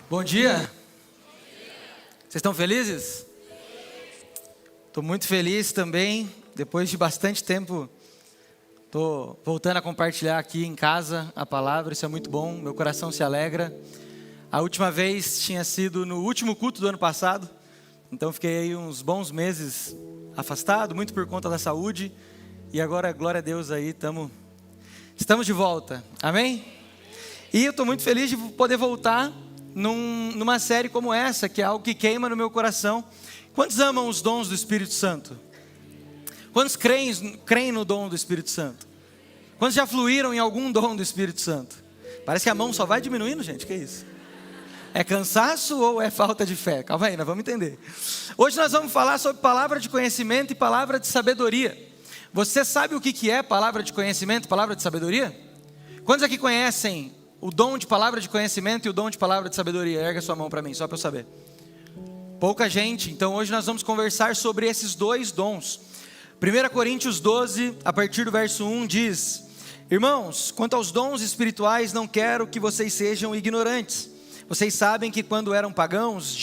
Bom dia. Vocês estão felizes? Estou muito feliz também. Depois de bastante tempo, estou voltando a compartilhar aqui em casa a palavra. Isso é muito bom, meu coração se alegra. A última vez tinha sido no último culto do ano passado. Então fiquei aí uns bons meses afastado, muito por conta da saúde. E agora, glória a Deus aí, estamos de volta. Amém? E eu estou muito feliz de poder voltar numa série como essa, que é algo que queima no meu coração. Quantos amam os dons do Espírito Santo? Quantos creem no dom do Espírito Santo? Quantos já fluíram em algum dom do Espírito Santo? Parece que a mão só vai diminuindo, gente, que isso? É cansaço ou é falta de fé? Calma aí, nós vamos entender. Hoje nós vamos falar sobre palavra de conhecimento e palavra de sabedoria. Você sabe o que é palavra de conhecimento e palavra de sabedoria? Quantos aqui conhecem o dom de palavra de conhecimento e o dom de palavra de sabedoria? Erga sua mão para mim, só para eu saber. Pouca gente. Então hoje nós vamos conversar sobre esses dois dons. 1 Coríntios 12, a partir do verso 1 diz: Irmãos, quanto aos dons espirituais, não quero que vocês sejam ignorantes. Vocês sabem que quando eram pagãos,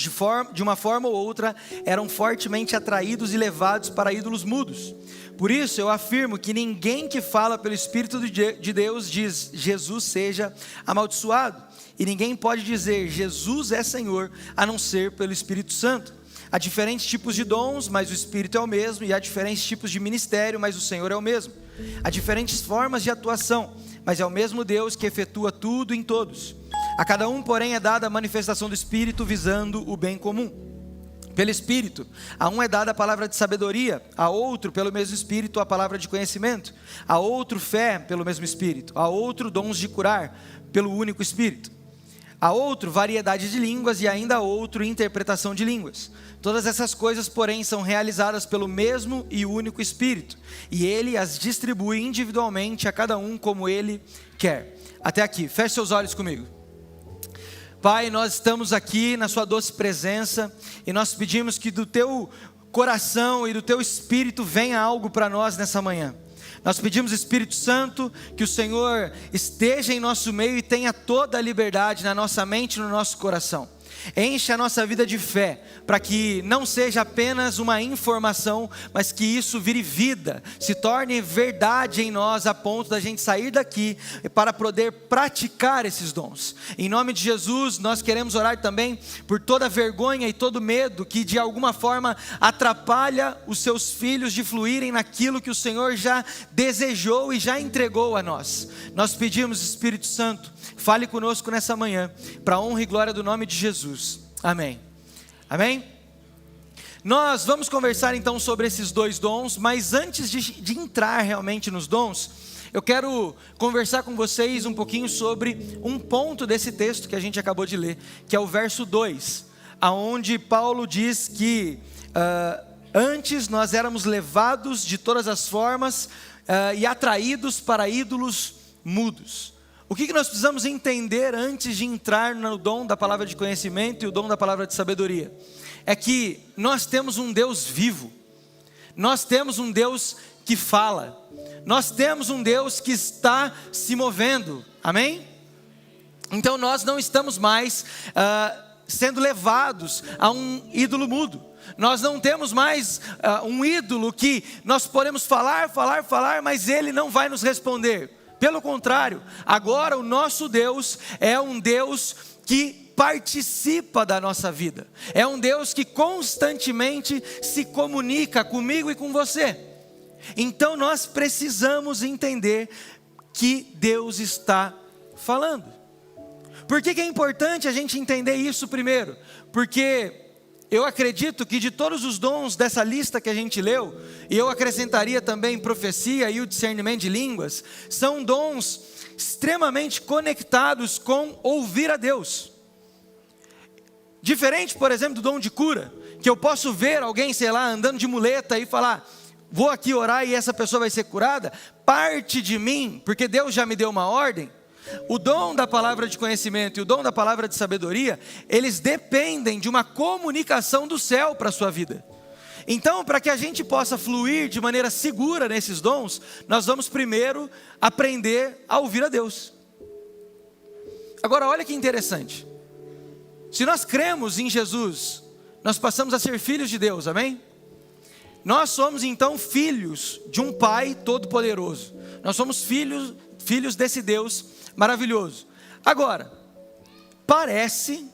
de uma forma ou outra, eram fortemente atraídos e levados para ídolos mudos. Por isso eu afirmo que ninguém que fala pelo Espírito de Deus diz Jesus seja amaldiçoado. E ninguém pode dizer Jesus é Senhor, a não ser pelo Espírito Santo. Há diferentes tipos de dons, mas o Espírito é o mesmo. E há diferentes tipos de ministério, mas o Senhor é o mesmo. Há diferentes formas de atuação, mas é o mesmo Deus que efetua tudo em todos. A cada um, porém, é dada a manifestação do Espírito visando o bem comum. Pelo Espírito, a um é dada a palavra de sabedoria, a outro, pelo mesmo Espírito, a palavra de conhecimento, a outro, fé, pelo mesmo Espírito, a outro, dons de curar, pelo único Espírito, a outro, variedade de línguas e ainda a outro, interpretação de línguas. Todas essas coisas, porém, são realizadas pelo mesmo e único Espírito, e Ele as distribui individualmente a cada um como Ele quer. Até aqui, feche seus olhos comigo. Pai, nós estamos aqui na sua doce presença e nós pedimos que do teu coração e do teu espírito venha algo para nós nessa manhã. Nós pedimos, Espírito Santo, que o Senhor esteja em nosso meio e tenha toda a liberdade na nossa mente e no nosso coração. Enche a nossa vida de fé, para que não seja apenas uma informação, mas que isso vire vida, se torne verdade em nós, a ponto da gente sair daqui para poder praticar esses dons. Em nome de Jesus, nós queremos orar também por toda vergonha e todo medo que de alguma forma atrapalha os seus filhos de fluírem naquilo que o Senhor já desejou e já entregou a nós. Nós pedimos, Espírito Santo, fale conosco nessa manhã, para a honra e glória do nome de Jesus. Amém. Amém? Nós vamos conversar então sobre esses dois dons, mas antes de entrar realmente nos dons, eu quero conversar com vocês um pouquinho sobre um ponto desse texto que a gente acabou de ler, que é o verso 2, aonde Paulo diz que antes nós éramos levados de todas as formas e atraídos para ídolos mudos. O que nós precisamos entender antes de entrar no dom da palavra de conhecimento e o dom da palavra de sabedoria? É que nós temos um Deus vivo, nós temos um Deus que fala, nós temos um Deus que está se movendo, amém? Então nós não estamos mais sendo levados a um ídolo mudo. Nós não temos mais um ídolo que nós podemos falar, mas ele não vai nos responder. Pelo contrário, agora o nosso Deus é um Deus que participa da nossa vida. É um Deus que constantemente se comunica comigo e com você. Então nós precisamos entender que Deus está falando. Por que é importante a gente entender isso primeiro? Porque eu acredito que de todos os dons dessa lista que a gente leu, e eu acrescentaria também profecia e o discernimento de línguas, são dons extremamente conectados com ouvir a Deus. Diferente, por exemplo, do dom de cura, que eu posso ver alguém, sei lá, andando de muleta e falar, vou aqui orar e essa pessoa vai ser curada, parte de mim, porque Deus já me deu uma ordem. O dom da palavra de conhecimento e o dom da palavra de sabedoria, eles dependem de uma comunicação do céu para a sua vida. Então, para que a gente possa fluir de maneira segura nesses dons, nós vamos primeiro aprender a ouvir a Deus. Agora olha que interessante. Se nós cremos em Jesus, nós passamos a ser filhos de Deus, amém? Nós somos então filhos de um Pai todo-poderoso. Nós somos filhos desse Deus maravilhoso. Agora, parece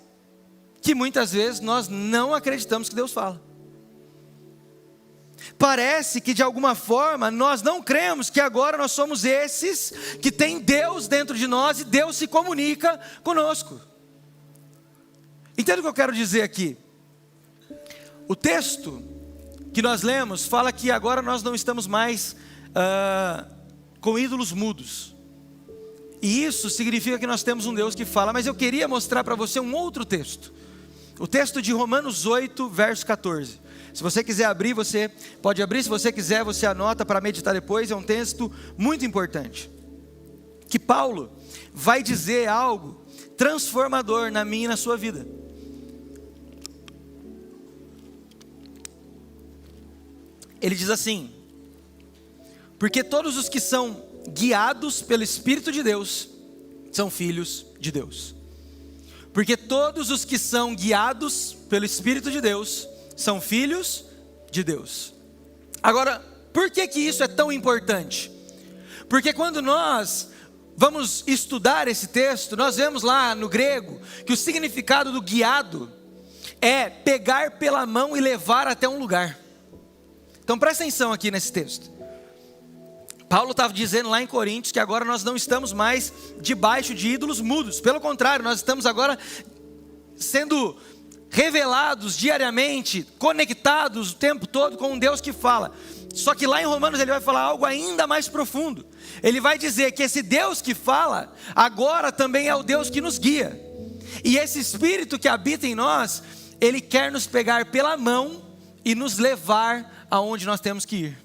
que muitas vezes nós não acreditamos que Deus fala. Parece que de alguma forma nós não cremos que agora nós somos esses que tem Deus dentro de nós e Deus se comunica conosco. Entende o que eu quero dizer aqui? O texto que nós lemos fala que agora nós não estamos mais com ídolos mudos. E isso significa que nós temos um Deus que fala. Mas eu queria mostrar para você um outro texto. O texto de Romanos 8, verso 14. Se você quiser abrir, você pode abrir. Se você quiser, você anota para meditar depois. É um texto muito importante. Que Paulo vai dizer algo transformador na minha e na sua vida. Ele diz assim: porque todos os que são guiados pelo Espírito de Deus são filhos de Deus. Porque todos os que são guiados pelo Espírito de Deus são filhos de Deus. Agora, por que isso é tão importante? Porque quando nós vamos estudar esse texto, nós vemos lá no grego que o significado do guiado é pegar pela mão e levar até um lugar. Então presta atenção aqui nesse texto. Paulo estava dizendo lá em Coríntios que agora nós não estamos mais debaixo de ídolos mudos. Pelo contrário, nós estamos agora sendo revelados diariamente, conectados o tempo todo com um Deus que fala. Só que lá em Romanos ele vai falar algo ainda mais profundo. Ele vai dizer que esse Deus que fala, agora também é o Deus que nos guia. E esse Espírito que habita em nós, ele quer nos pegar pela mão e nos levar aonde nós temos que ir.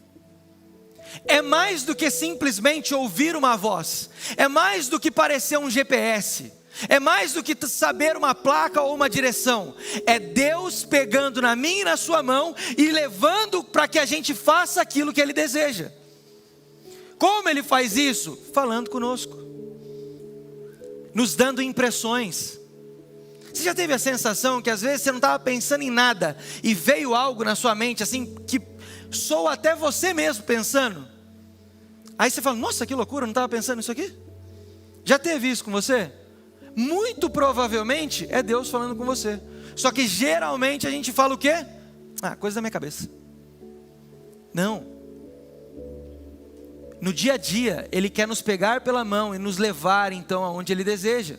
É mais do que simplesmente ouvir uma voz. É mais do que parecer um GPS. É mais do que saber uma placa ou uma direção. É Deus pegando na minha e na sua mão e levando para que a gente faça aquilo que Ele deseja. Como Ele faz isso? Falando conosco, nos dando impressões. Você já teve a sensação que às vezes você não estava pensando em nada e veio algo na sua mente assim que soa até você mesmo pensando? Aí você fala: nossa, que loucura, eu não estava pensando nisso aqui? Já teve isso com você? Muito provavelmente é Deus falando com você. Só que geralmente a gente fala o quê? Coisa da minha cabeça. Não. No dia a dia Ele quer nos pegar pela mão e nos levar então aonde Ele deseja.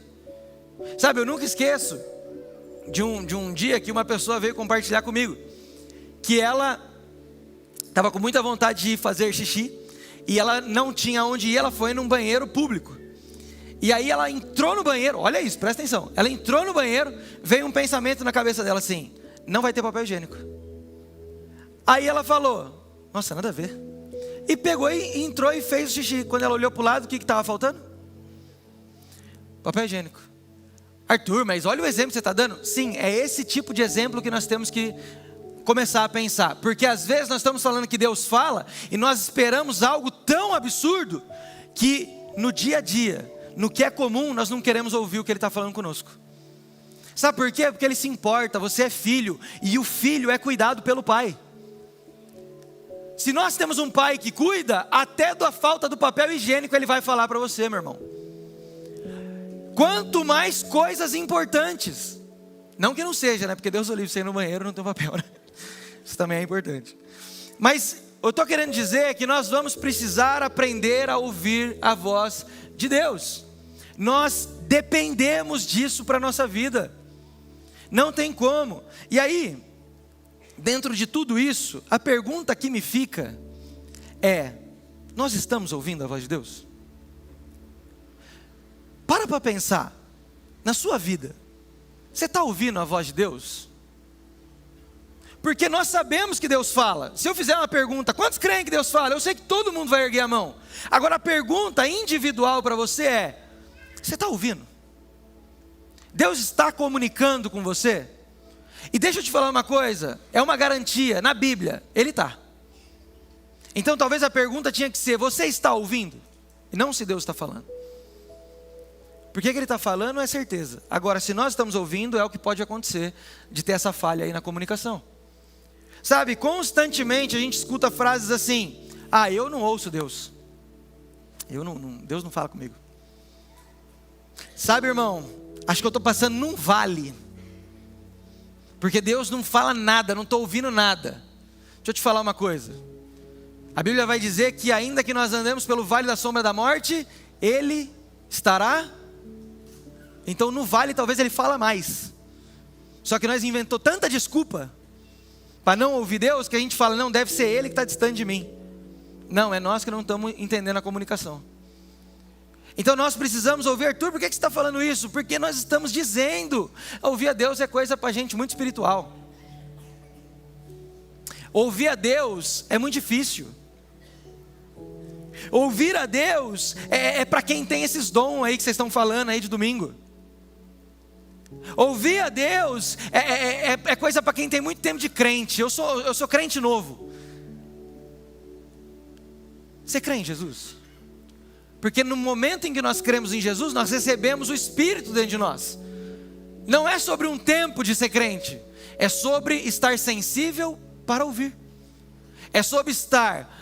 Sabe, eu nunca esqueço de um dia que uma pessoa veio compartilhar comigo que ela estava com muita vontade de ir fazer xixi e ela não tinha onde ir. Ela foi num banheiro público. E aí ela entrou no banheiro, olha isso, presta atenção. Ela entrou no banheiro, veio um pensamento na cabeça dela assim: não vai ter papel higiênico. Aí ela falou: nossa, nada a ver. E pegou e entrou e fez o xixi. Quando ela olhou para o lado, o que estava faltando? Papel higiênico. Arthur, mas olha o exemplo que você está dando. Sim, é esse tipo de exemplo que nós temos que começar a pensar. Porque às vezes nós estamos falando que Deus fala e nós esperamos algo tão absurdo que no dia a dia, no que é comum, nós não queremos ouvir o que Ele está falando conosco. Sabe por quê? Porque Ele se importa, você é filho e o filho é cuidado pelo pai. Se nós temos um pai que cuida, até da falta do papel higiênico Ele vai falar para você, meu irmão. Quanto mais coisas importantes. Não que não seja, né? Porque Deus o livre, você ir no banheiro não tem papel, né? Isso também é importante. Mas eu estou querendo dizer que nós vamos precisar aprender a ouvir a voz de Deus. Nós dependemos disso para a nossa vida. Não tem como. E aí, dentro de tudo isso, a pergunta que me fica é: nós estamos ouvindo a voz de Deus? Para pensar, na sua vida, você está ouvindo a voz de Deus? Porque nós sabemos que Deus fala. Se eu fizer uma pergunta: quantos creem que Deus fala? Eu sei que todo mundo vai erguer a mão. Agora a pergunta individual para você é: você está ouvindo? Deus está comunicando com você? E deixa eu te falar uma coisa, é uma garantia, na Bíblia, Ele está. Então talvez a pergunta tinha que ser: você está ouvindo? E não se Deus está falando. Porque que ele está falando é certeza. Agora, se nós estamos ouvindo, é o que pode acontecer de ter essa falha aí na comunicação. Sabe, constantemente a gente escuta frases assim: ah, eu não ouço Deus. Deus não fala comigo. Sabe, irmão, acho que eu estou passando num vale. Porque Deus não fala nada, não estou ouvindo nada. Deixa eu te falar uma coisa. A Bíblia vai dizer que ainda que nós andemos pelo vale da sombra da morte, Ele estará. Então no vale talvez Ele fala mais. Só que nós inventamos tanta desculpa para não ouvir Deus, que a gente fala, não, deve ser Ele que está distante de mim. Não, é nós que não estamos entendendo a comunicação. Então nós precisamos ouvir. Arthur, por que você está falando isso? Porque nós estamos dizendo, ouvir a Deus é coisa para gente muito espiritual. Ouvir a Deus é muito difícil. Ouvir a Deus é para quem tem esses dons aí que vocês estão falando aí de domingo. Ouvir a Deus é coisa para quem tem muito tempo de crente. Eu sou crente novo. Você crê em Jesus? Porque no momento em que nós cremos em Jesus, nós recebemos o Espírito dentro de nós. Não é sobre um tempo de ser crente, é sobre estar sensível para ouvir. É sobre estar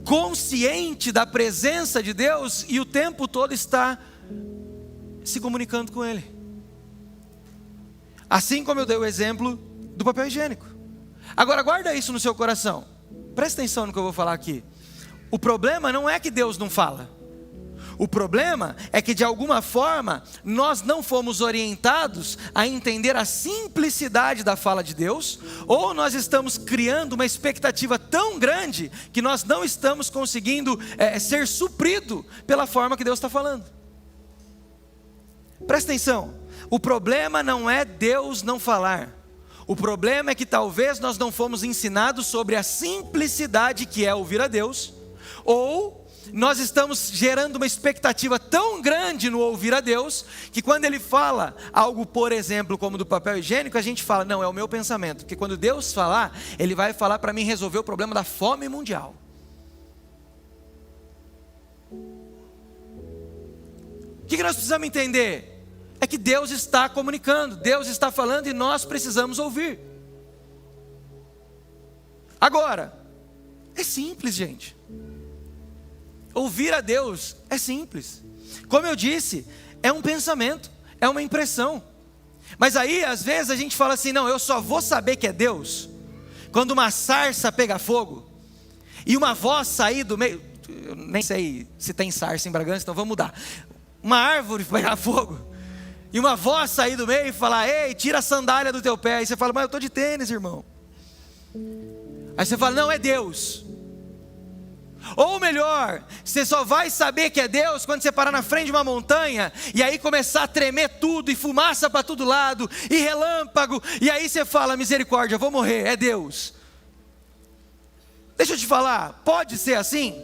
consciente da presença de Deus e o tempo todo estar se comunicando com Ele. Assim como eu dei o exemplo do papel higiênico. Agora guarda isso no seu coração. Presta atenção no que eu vou falar aqui. O problema não é que Deus não fala. O problema é que de alguma forma nós não fomos orientados a entender a simplicidade da fala de Deus, ou nós estamos criando uma expectativa tão grande que nós não estamos conseguindo ser suprido pela forma que Deus está falando. Presta atenção, o problema não é Deus não falar. O problema é que talvez nós não fomos ensinados sobre a simplicidade que é ouvir a Deus, ou nós estamos gerando uma expectativa tão grande no ouvir a Deus, que quando Ele fala algo, por exemplo, como do papel higiênico, a gente fala, não, é o meu pensamento. Porque quando Deus falar, Ele vai falar para mim resolver o problema da fome mundial. O que nós precisamos entender? É que Deus está comunicando, Deus está falando e nós precisamos ouvir. Agora, é simples, gente. Ouvir a Deus é simples. Como eu disse, é um pensamento, é uma impressão. Mas aí, às vezes, a gente fala assim, não, eu só vou saber que é Deus quando uma sarça pega fogo e uma voz sair do meio. Eu nem sei se tem sarça em Bragança, então vamos mudar. Uma árvore pegar fogo e uma voz sair do meio e falar, ei, tira a sandália do teu pé. Aí você fala, mas eu estou de tênis, irmão. Aí você fala, não, é Deus. Ou melhor, você só vai saber que é Deus quando você parar na frente de uma montanha e aí começar a tremer tudo e fumaça para todo lado e relâmpago, e aí você fala, misericórdia, eu vou morrer, é Deus. Deixa eu te falar, pode ser assim?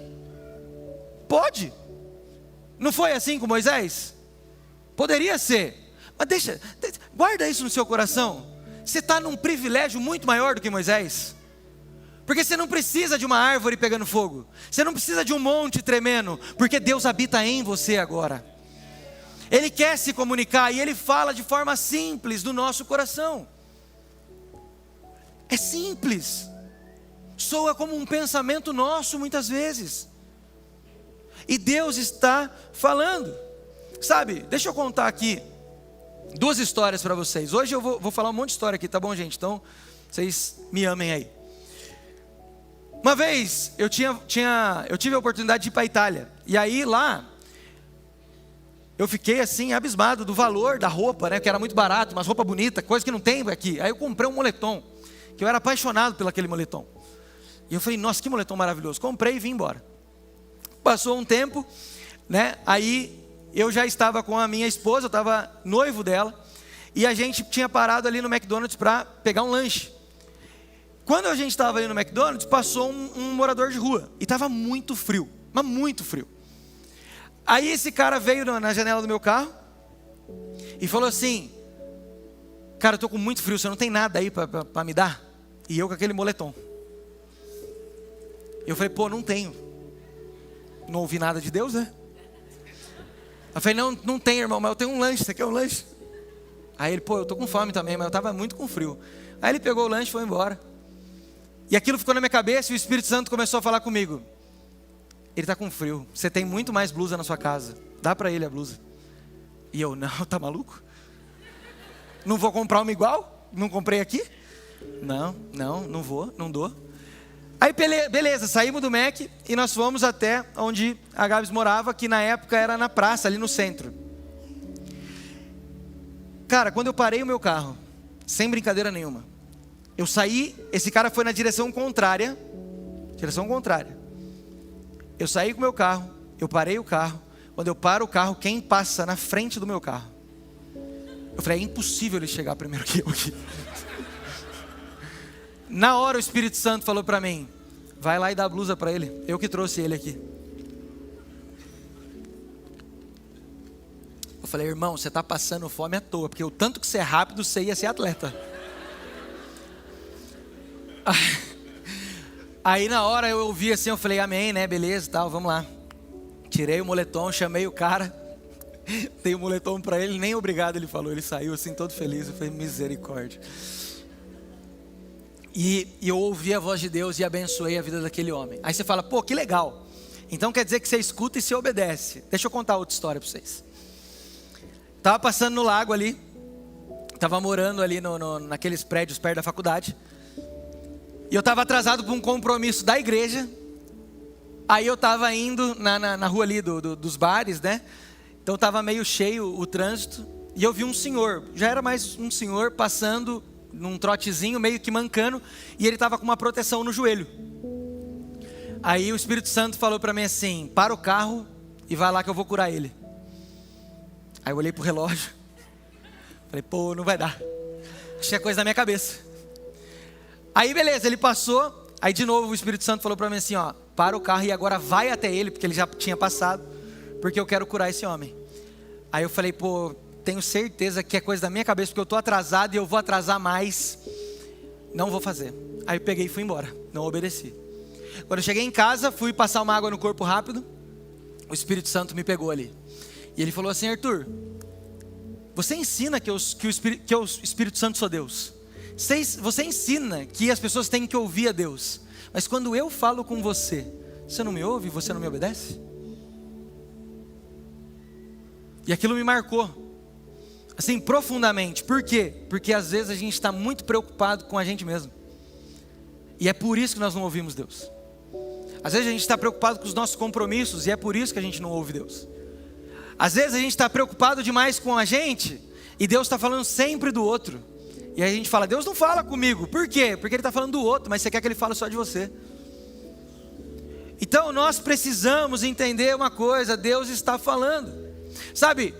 Pode. Não foi assim com Moisés? Poderia ser, mas guarda isso no seu coração. Você está num privilégio muito maior do que Moisés. Porque você não precisa de uma árvore pegando fogo. Você não precisa de um monte tremendo. Porque Deus habita em você agora. Ele quer se comunicar e Ele fala de forma simples do nosso coração. É simples. Soa como um pensamento nosso muitas vezes. E Deus está falando. Sabe, deixa eu contar aqui 2 histórias para vocês. Hoje eu vou falar um monte de história aqui, tá bom, gente? Então, vocês me amem aí. Uma vez, eu tive a oportunidade de ir para a Itália. E aí lá, eu fiquei assim, abismado do valor da roupa, né? Que era muito barato, mas roupa bonita, coisa que não tem aqui. Aí eu comprei um moletom, que eu era apaixonado por aquele moletom. E eu falei, nossa, que moletom maravilhoso. Comprei e vim embora. Passou um tempo, né? Aí eu já estava com a minha esposa, eu estava noivo dela. E a gente tinha parado ali no McDonald's para pegar um lanche. Quando a gente estava ali no McDonald's, passou um morador de rua. E estava muito frio, mas muito frio. Aí esse cara veio na janela do meu carro e falou assim, cara, eu estou com muito frio, você não tem nada aí para me dar? E eu com aquele moletom. Eu falei, pô, não tenho. Não ouvi nada de Deus, né? Eu falei, não, não tem, irmão, mas eu tenho um lanche, você quer um lanche? Aí ele, pô, eu tô com fome também, mas eu tava muito com frio. Aí ele pegou o lanche e foi embora. E aquilo ficou na minha cabeça e o Espírito Santo começou a falar comigo. Ele tá com frio, você tem muito mais blusa na sua casa, dá pra ele a blusa. E eu, não, tá maluco? Não vou comprar uma igual? Não comprei aqui? Não vou, não dou. Aí beleza, saímos do Mac e nós fomos até onde a Gabs morava, que na época era na praça, ali no centro. Cara, quando eu parei o meu carro, sem brincadeira nenhuma, eu saí, esse cara foi na direção contrária. Eu saí com o meu carro, eu parei o carro. Quando eu paro o carro, quem passa na frente do meu carro? Eu falei, é impossível ele chegar primeiro que eu aqui. Na hora o Espírito Santo falou para mim, vai lá e dá a blusa para ele, eu que trouxe ele aqui. Eu falei, irmão, você está passando fome à toa, porque o tanto que você é rápido, você ia ser atleta. Aí na hora eu ouvi assim, eu falei, amém, né, beleza, tal, vamos lá. Tirei o moletom, chamei o cara, dei o moletom para ele, nem obrigado ele falou, ele saiu assim todo feliz, eu falei, misericórdia. E eu ouvi a voz de Deus e abençoei a vida daquele homem. Aí você fala, pô, que legal. Então quer dizer que você escuta e você obedece. Deixa eu contar outra história para vocês. Estava passando no lago ali. Estava morando ali naqueles prédios perto da faculdade. E eu estava atrasado para um compromisso da igreja. Aí eu estava indo na rua ali dos bares, né? Então estava meio cheio o trânsito. E eu vi um senhor, já era mais um senhor passando num trotezinho, meio que mancando, e ele estava com uma proteção no joelho. Aí o Espírito Santo falou para mim assim, para o carro e vai lá que eu vou curar ele. Aí eu olhei pro relógio, falei, pô, não vai dar, acho que é coisa da minha cabeça. Aí beleza, ele passou, aí de novo o Espírito Santo falou para mim assim, ó, para o carro e agora vai até ele, porque ele já tinha passado, porque eu quero curar esse homem. Aí eu falei, pô, tenho certeza que é coisa da minha cabeça, porque eu estou atrasado e eu vou atrasar mais. Não vou fazer. Aí eu peguei e fui embora, não obedeci. Quando eu cheguei em casa, fui passar uma água no corpo rápido. O Espírito Santo me pegou ali. E ele falou assim, Arthur, você ensina que o Espírito Santo sou Deus. Você ensina que as pessoas têm que ouvir a Deus. Mas quando eu falo com você, você não me ouve, você não me obedece? E aquilo me marcou. Assim, profundamente. Por quê? Porque às vezes a gente está muito preocupado com a gente mesmo. E é por isso que nós não ouvimos Deus. Às vezes a gente está preocupado com os nossos compromissos e é por isso que a gente não ouve Deus. Às vezes a gente está preocupado demais com a gente e Deus está falando sempre do outro. E aí a gente fala, Deus não fala comigo. Por quê? Porque Ele está falando do outro, mas você quer que Ele fale só de você. Então nós precisamos entender uma coisa, Deus está falando. Sabe,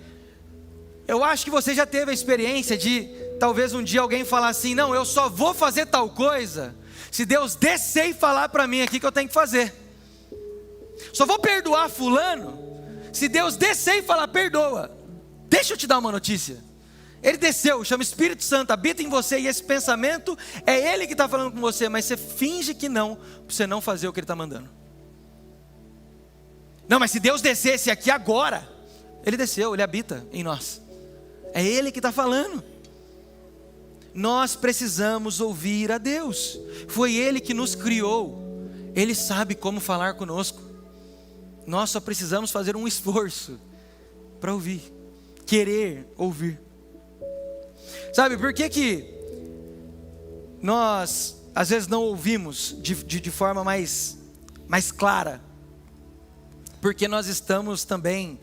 eu acho que você já teve a experiência de talvez um dia alguém falar assim, não, eu só vou fazer tal coisa se Deus descer e falar para mim aqui que eu tenho que fazer. Só vou perdoar fulano se Deus descer e falar, perdoa. Deixa eu te dar uma notícia. Ele desceu, chama Espírito Santo, habita em você e esse pensamento é Ele que está falando com você, mas você finge que não, para você não fazer o que Ele está mandando. Não, mas se Deus descesse aqui agora, Ele desceu, Ele habita em nós. É Ele que está falando. Nós precisamos ouvir a Deus. Foi Ele que nos criou. Ele sabe como falar conosco. Nós só precisamos fazer um esforço para ouvir, querer ouvir. Sabe por que nós às vezes não ouvimos de forma mais clara? Porque nós estamos também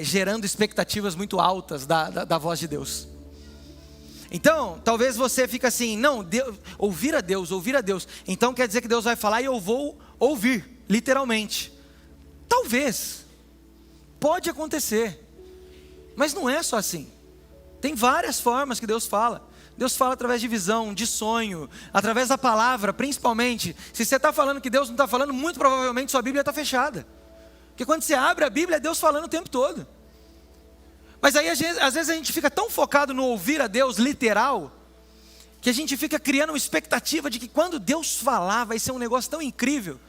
gerando expectativas muito altas da voz de Deus. Então, talvez você fique assim, não, ouvir a Deus, então quer dizer que Deus vai falar e eu vou ouvir, literalmente. Talvez, pode acontecer, mas não é só assim. Tem várias formas que Deus fala. Deus fala através de visão, de sonho, através da palavra, principalmente. Se você está falando que Deus não está falando, muito provavelmente sua Bíblia está fechada. Porque quando você abre a Bíblia, é Deus falando o tempo todo. Mas aí às vezes a gente fica tão focado no ouvir a Deus literal, que a gente fica criando uma expectativa de que quando Deus falar vai ser um negócio tão incrível.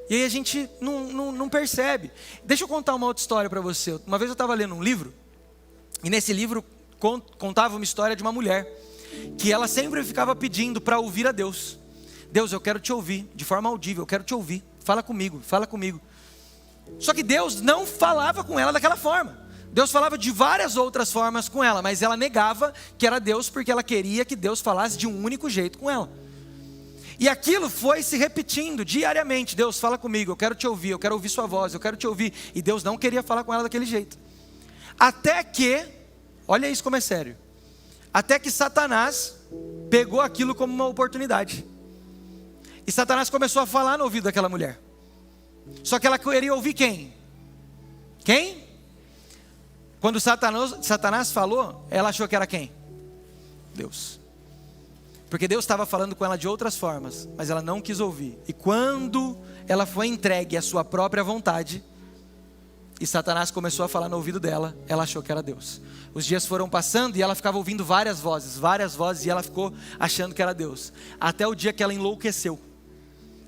E aí a gente não percebe. Deixa eu contar uma outra história para você. Uma vez eu estava lendo um livro, e nesse livro contava uma história de uma mulher, que ela sempre ficava pedindo para ouvir a Deus. Deus, eu quero te ouvir, de forma audível, eu quero te ouvir, fala comigo, fala comigo. Só que Deus não falava com ela daquela forma. Deus falava de várias outras formas com ela, mas ela negava que era Deus, porque ela queria que Deus falasse de um único jeito com ela. E aquilo foi se repetindo diariamente. Deus, fala comigo, eu quero te ouvir, eu quero ouvir sua voz, eu quero te ouvir. E Deus não queria falar com ela daquele jeito. Até que, olha isso como é sério, até que Satanás pegou aquilo como uma oportunidade. E Satanás começou a falar no ouvido daquela mulher. Só que ela queria ouvir quem? Quem? Quando Satanás falou, ela achou que era quem? Deus. Porque Deus estava falando com ela de outras formas, mas ela não quis ouvir. E quando ela foi entregue à sua própria vontade, e Satanás começou a falar no ouvido dela, ela achou que era Deus. Os dias foram passando e ela ficava ouvindo várias vozes, e ela ficou achando que era Deus. Até o dia que ela enlouqueceu.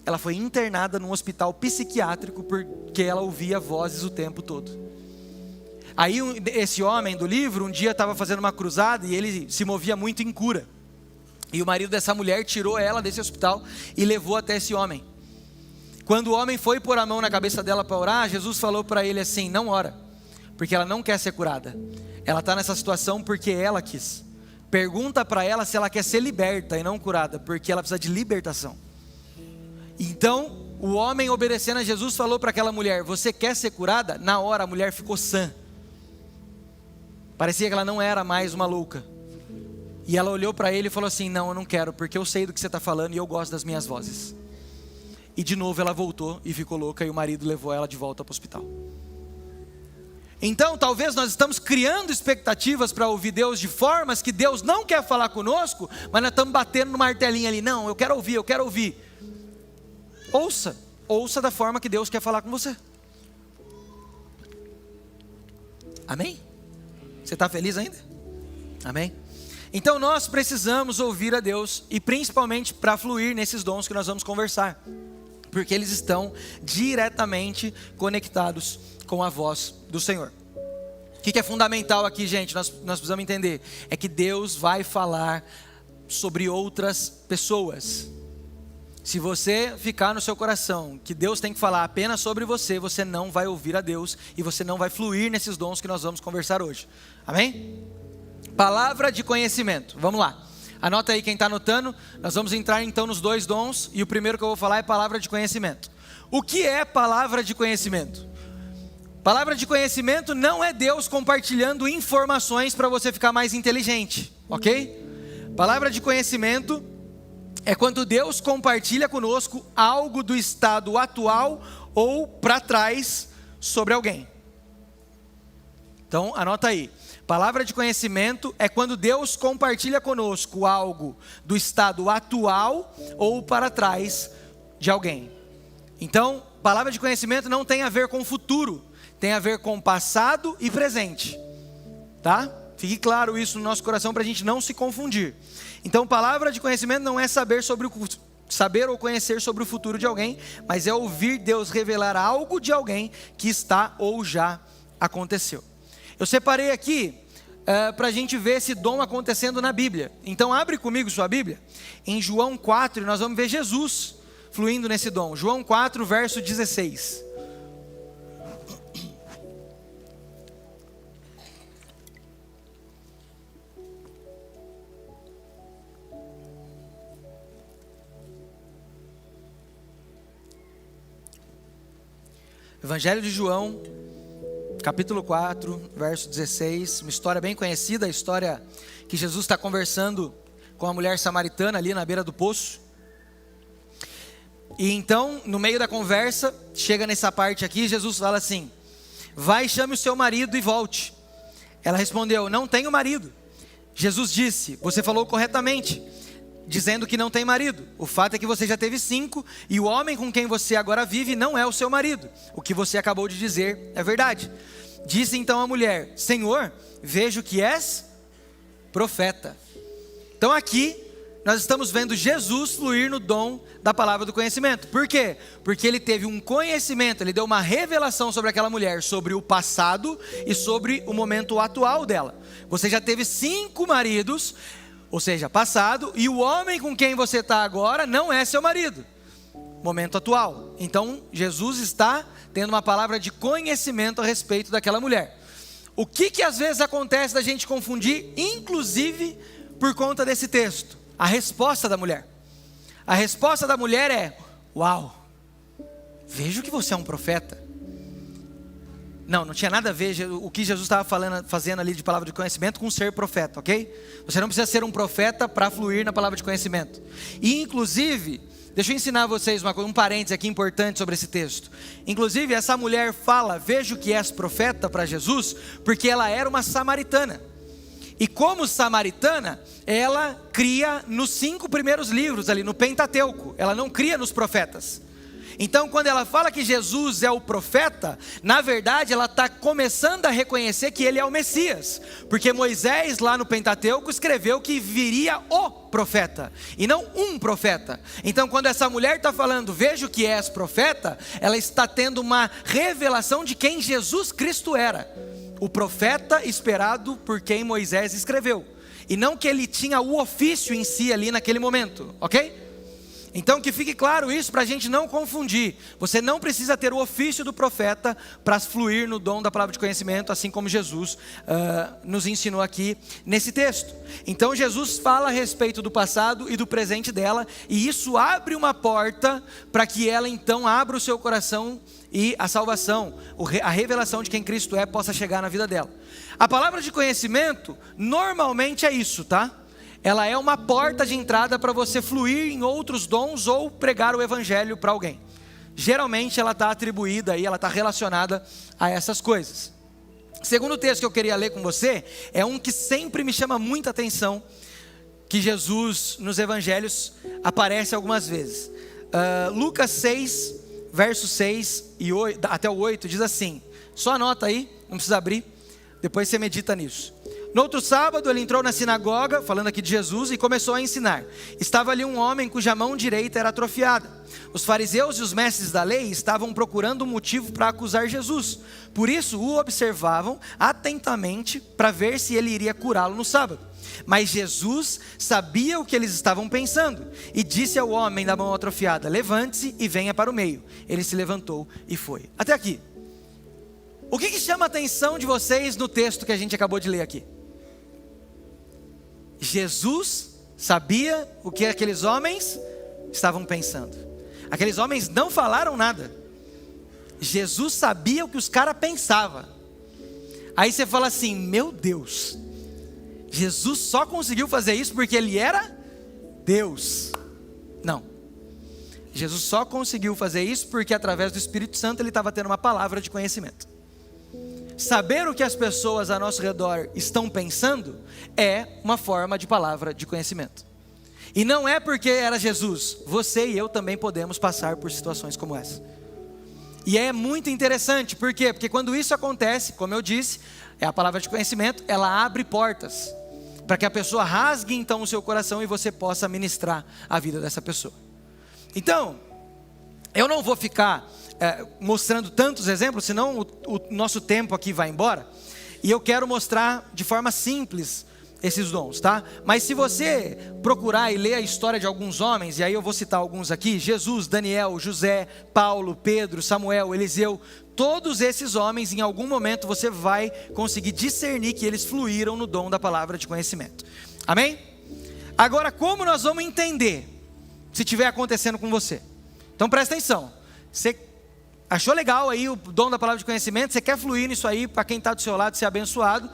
Ela foi internada num hospital psiquiátrico porque ela ouvia vozes o tempo todo. Aí esse homem do livro, um dia estava fazendo uma cruzada e ele se movia muito em cura. E o marido dessa mulher tirou ela desse hospital e levou até esse homem. Quando o homem foi pôr a mão na cabeça dela para orar, Jesus falou para ele assim, não ora, porque ela não quer ser curada. Ela está nessa situação porque ela quis. Pergunta para ela se ela quer ser liberta e não curada, porque ela precisa de libertação. Então, o homem obedecendo a Jesus falou para aquela mulher, você quer ser curada? Na hora a mulher ficou sã. Parecia que ela não era mais uma louca. E ela olhou para ele e falou assim, não, eu não quero, porque eu sei do que você está falando e eu gosto das minhas vozes. E de novo ela voltou e ficou louca e o marido levou ela de volta para o hospital. Então talvez nós estamos criando expectativas para ouvir Deus de formas que Deus não quer falar conosco, mas nós estamos batendo no martelinho ali, não, eu quero ouvir, eu quero ouvir. Ouça da forma que Deus quer falar com você. Amém? Você está feliz ainda? Amém? Então nós precisamos ouvir a Deus, e principalmente para fluir nesses dons que nós vamos conversar, porque eles estão diretamente conectados com a voz do Senhor. O que é fundamental aqui, gente, nós precisamos entender, é que Deus vai falar sobre outras pessoas. Se você ficar no seu coração que Deus tem que falar apenas sobre você, você não vai ouvir a Deus, e você não vai fluir nesses dons que nós vamos conversar hoje. Amém? Palavra de conhecimento, vamos lá, anota aí quem está anotando, nós vamos entrar então nos dois dons, e o primeiro que eu vou falar é palavra de conhecimento. O que é palavra de conhecimento? Palavra de conhecimento não é Deus compartilhando informações para você ficar mais inteligente, ok? Palavra de conhecimento é quando Deus compartilha conosco algo do estado atual ou para trás sobre alguém. Então anota aí. Palavra de conhecimento é quando Deus compartilha conosco algo do estado atual ou para trás de alguém. Então, palavra de conhecimento não tem a ver com o futuro, tem a ver com passado e presente, tá? Fique claro isso no nosso coração para a gente não se confundir. Então, palavra de conhecimento não é saber ou conhecer sobre o futuro de alguém, mas é ouvir Deus revelar algo de alguém que está ou já aconteceu. Eu separei aqui para a gente ver esse dom acontecendo na Bíblia. Então abre comigo sua Bíblia, em João 4, e nós vamos ver Jesus fluindo nesse dom. João 4, verso 16. Evangelho de João, capítulo 4, verso 16, uma história bem conhecida, a história que Jesus está conversando com a mulher samaritana ali na beira do poço. E então, no meio da conversa, chega nessa parte aqui, Jesus fala assim, vai, chame o seu marido e volte. Ela respondeu, não tenho marido. Jesus disse, você falou corretamente, dizendo que não tem marido. O fato é que você já teve 5, e o homem com quem você agora vive não é o seu marido. O que você acabou de dizer é verdade. Disse então a mulher, Senhor, vejo que és profeta. Então aqui nós estamos vendo Jesus fluir no dom da palavra do conhecimento. Por quê? Porque ele teve um conhecimento, ele deu uma revelação sobre aquela mulher, sobre o passado e sobre o momento atual dela. Você já teve 5 maridos, ou seja, passado, e o homem com quem você está agora não é seu marido, momento atual. Então Jesus está tendo uma palavra de conhecimento a respeito daquela mulher. O que às vezes acontece da gente confundir, inclusive por conta desse texto? A resposta da mulher. A resposta da mulher é: uau, vejo que você é um profeta. Não tinha nada a ver o que Jesus estava fazendo ali de palavra de conhecimento com ser profeta, ok? Você não precisa ser um profeta para fluir na palavra de conhecimento. E inclusive, deixa eu ensinar a vocês um parênteses aqui importante sobre esse texto. Inclusive, essa mulher fala: vejo que és profeta, para Jesus, porque ela era uma samaritana. E como samaritana, ela cria nos 5 primeiros livros ali, no Pentateuco. Ela não cria nos profetas. Então, quando ela fala que Jesus é o profeta, na verdade ela está começando a reconhecer que ele é o Messias. Porque Moisés, lá no Pentateuco, escreveu que viria o profeta, e não um profeta. Então, quando essa mulher está falando: vejo que és profeta, ela está tendo uma revelação de quem Jesus Cristo era. O profeta esperado por quem Moisés escreveu. E não que ele tinha o ofício em si ali naquele momento, ok? Então que fique claro isso para a gente não confundir. Você não precisa ter o ofício do profeta para fluir no dom da palavra de conhecimento, assim como Jesus nos ensinou aqui nesse texto. Então Jesus fala a respeito do passado e do presente dela, e isso abre uma porta para que ela então abra o seu coração e a salvação, a revelação de quem Cristo é, possa chegar na vida dela. A palavra de conhecimento normalmente é isso, tá? Ela é uma porta de entrada para você fluir em outros dons ou pregar o evangelho para alguém. Geralmente ela está atribuída aí, ela está relacionada a essas coisas. Segundo texto que eu queria ler com você, é um que sempre me chama muita atenção, que Jesus nos evangelhos aparece algumas vezes. Lucas 6, versos 6 e 8, até o 8, diz assim, só anota aí, não precisa abrir, depois você medita nisso. No outro sábado ele entrou na sinagoga, falando aqui de Jesus, e começou a ensinar. Estava ali um homem cuja mão direita era atrofiada. Os fariseus e os mestres da lei estavam procurando um motivo para acusar Jesus. Por isso o observavam atentamente para ver se ele iria curá-lo no sábado. Mas Jesus sabia o que eles estavam pensando e disse ao homem da mão atrofiada: levante-se e venha para o meio. Ele se levantou e foi. Até aqui. O que chama a atenção de vocês no texto que a gente acabou de ler aqui? Jesus sabia o que aqueles homens estavam pensando. Aqueles homens não falaram nada. Jesus sabia o que os caras pensavam. Aí você fala assim: meu Deus, Jesus só conseguiu fazer isso porque ele era Deus. Não. Jesus só conseguiu fazer isso porque através do Espírito Santo ele estava tendo uma palavra de conhecimento. Saber o que as pessoas ao nosso redor estão pensando é uma forma de palavra de conhecimento. E não é porque era Jesus. Você e eu também podemos passar por situações como essa. E é muito interessante. Por quê? Porque quando isso acontece, como eu disse, é a palavra de conhecimento, ela abre portas para que a pessoa rasgue então o seu coração e você possa ministrar a vida dessa pessoa. Então, eu não vou ficar mostrando tantos exemplos, senão o nosso tempo aqui vai embora. E eu quero mostrar de forma simples esses dons, tá? Mas se você procurar e ler a história de alguns homens, e aí eu vou citar alguns aqui: Jesus, Daniel, José, Paulo, Pedro, Samuel, Eliseu, todos esses homens, em algum momento você vai conseguir discernir que eles fluíram no dom da palavra de conhecimento. Amém? Agora, como nós vamos entender se estiver acontecendo com você? Então presta atenção. Você achou legal aí o dom da palavra de conhecimento? Você quer fluir nisso aí para quem está do seu lado ser abençoado?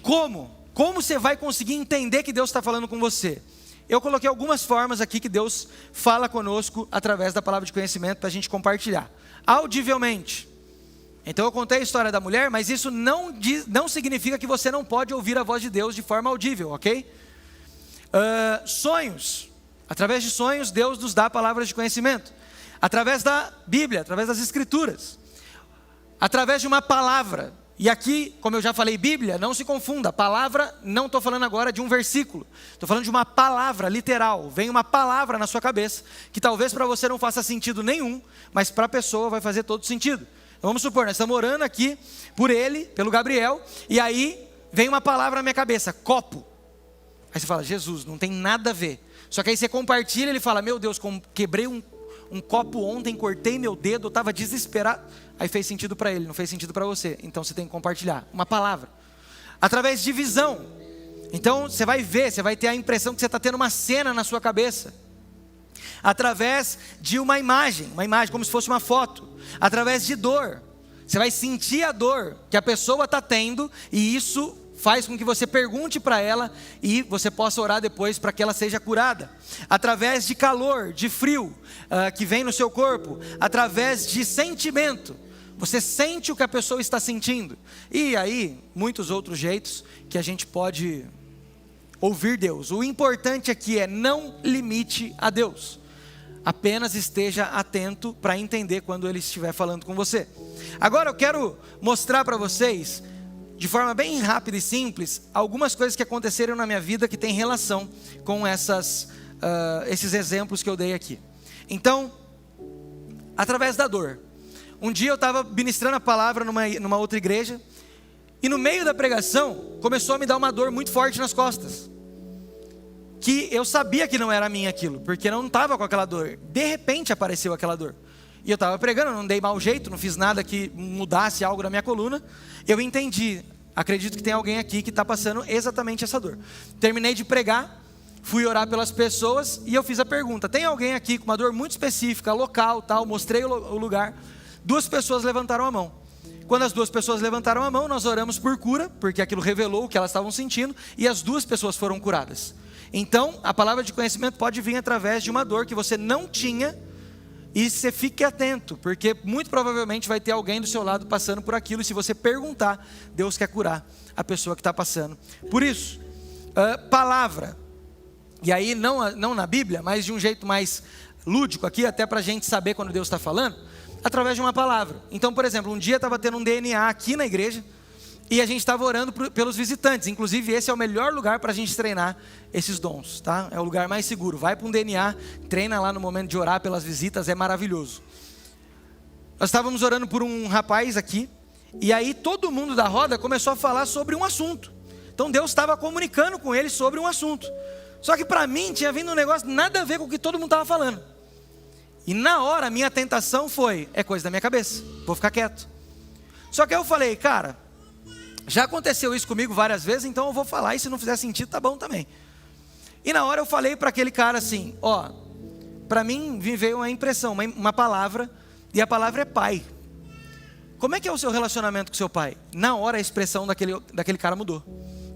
Como? Como você vai conseguir entender que Deus está falando com você? Eu coloquei algumas formas aqui que Deus fala conosco através da palavra de conhecimento para a gente compartilhar. Audivelmente. Então eu contei a história da mulher, mas isso não significa que você não pode ouvir a voz de Deus de forma audível, ok? Sonhos. Através de sonhos, Deus nos dá palavras de conhecimento. Através da Bíblia, através das Escrituras. Através de uma palavra. E aqui, como eu já falei, Bíblia, não se confunda. Palavra, não estou falando agora de um versículo. Estou falando de uma palavra literal. Vem uma palavra na sua cabeça, que talvez para você não faça sentido nenhum, mas para a pessoa vai fazer todo sentido. Então vamos supor, nós estamos orando aqui por ele, pelo Gabriel, e aí vem uma palavra na minha cabeça, copo. Aí você fala, Jesus, não tem nada a ver. Só que aí você compartilha, ele fala, meu Deus, quebrei um copo ontem, cortei meu dedo, eu estava desesperado. Aí fez sentido para ele, não fez sentido para você. Então você tem que compartilhar uma palavra. Através de visão. Então você vai ver, você vai ter a impressão que você está tendo uma cena na sua cabeça. Através de uma imagem como se fosse uma foto. Através de dor. Você vai sentir a dor que a pessoa está tendo, e isso faz com que você pergunte para ela e você possa orar depois para que ela seja curada. Através de calor, de frio que vem no seu corpo. Através de sentimento. Você sente o que a pessoa está sentindo. E aí, muitos outros jeitos que a gente pode ouvir Deus. O importante aqui é não limite a Deus. Apenas esteja atento para entender quando Ele estiver falando com você. Agora eu quero mostrar para vocês, de forma bem rápida e simples, algumas coisas que aconteceram na minha vida que tem relação com esses exemplos que eu dei aqui. Então, através da dor. Um dia eu estava ministrando a palavra numa outra igreja, e no meio da pregação, começou a me dar uma dor muito forte nas costas. Que eu sabia que não era minha aquilo, porque eu não estava com aquela dor. De repente apareceu aquela dor. E eu estava pregando, não dei mau jeito, não fiz nada que mudasse algo na minha coluna. Eu entendi, acredito que tem alguém aqui que está passando exatamente essa dor. Terminei de pregar, fui orar pelas pessoas e eu fiz a pergunta: tem alguém aqui com uma dor muito específica, local, tal? Mostrei o lugar. 2 pessoas levantaram a mão. Quando as 2 pessoas levantaram a mão, nós oramos por cura, porque aquilo revelou o que elas estavam sentindo, e as 2 pessoas foram curadas. Então, a palavra de conhecimento pode vir através de uma dor que você não tinha, e você fique atento, porque muito provavelmente vai ter alguém do seu lado passando por aquilo, e se você perguntar, Deus quer curar a pessoa que está passando. Por isso, palavra, e aí não na Bíblia, mas de um jeito mais lúdico aqui, até para a gente saber quando Deus está falando, através de uma palavra. Então, por exemplo, um dia estava tendo um DNA aqui na igreja, e a gente estava orando pelos visitantes. Inclusive esse é o melhor lugar para a gente treinar esses dons, tá? É o lugar mais seguro. Vai para um DNA, treina lá no momento de orar pelas visitas, é maravilhoso. Nós estávamos orando por um rapaz aqui, e aí todo mundo da roda começou a falar sobre um assunto. Então Deus estava comunicando com ele sobre um assunto. Só que para mim tinha vindo um negócio nada a ver com o que todo mundo estava falando. E na hora a minha tentação foi, é coisa da minha cabeça, vou ficar quieto. Só que eu falei, cara, já aconteceu isso comigo várias vezes, então eu vou falar, e se não fizer sentido, tá bom também. E na hora eu falei para aquele cara assim, para mim veio uma impressão, uma palavra, e a palavra é pai. Como é que é o seu relacionamento com seu pai? Na hora a expressão daquele cara mudou.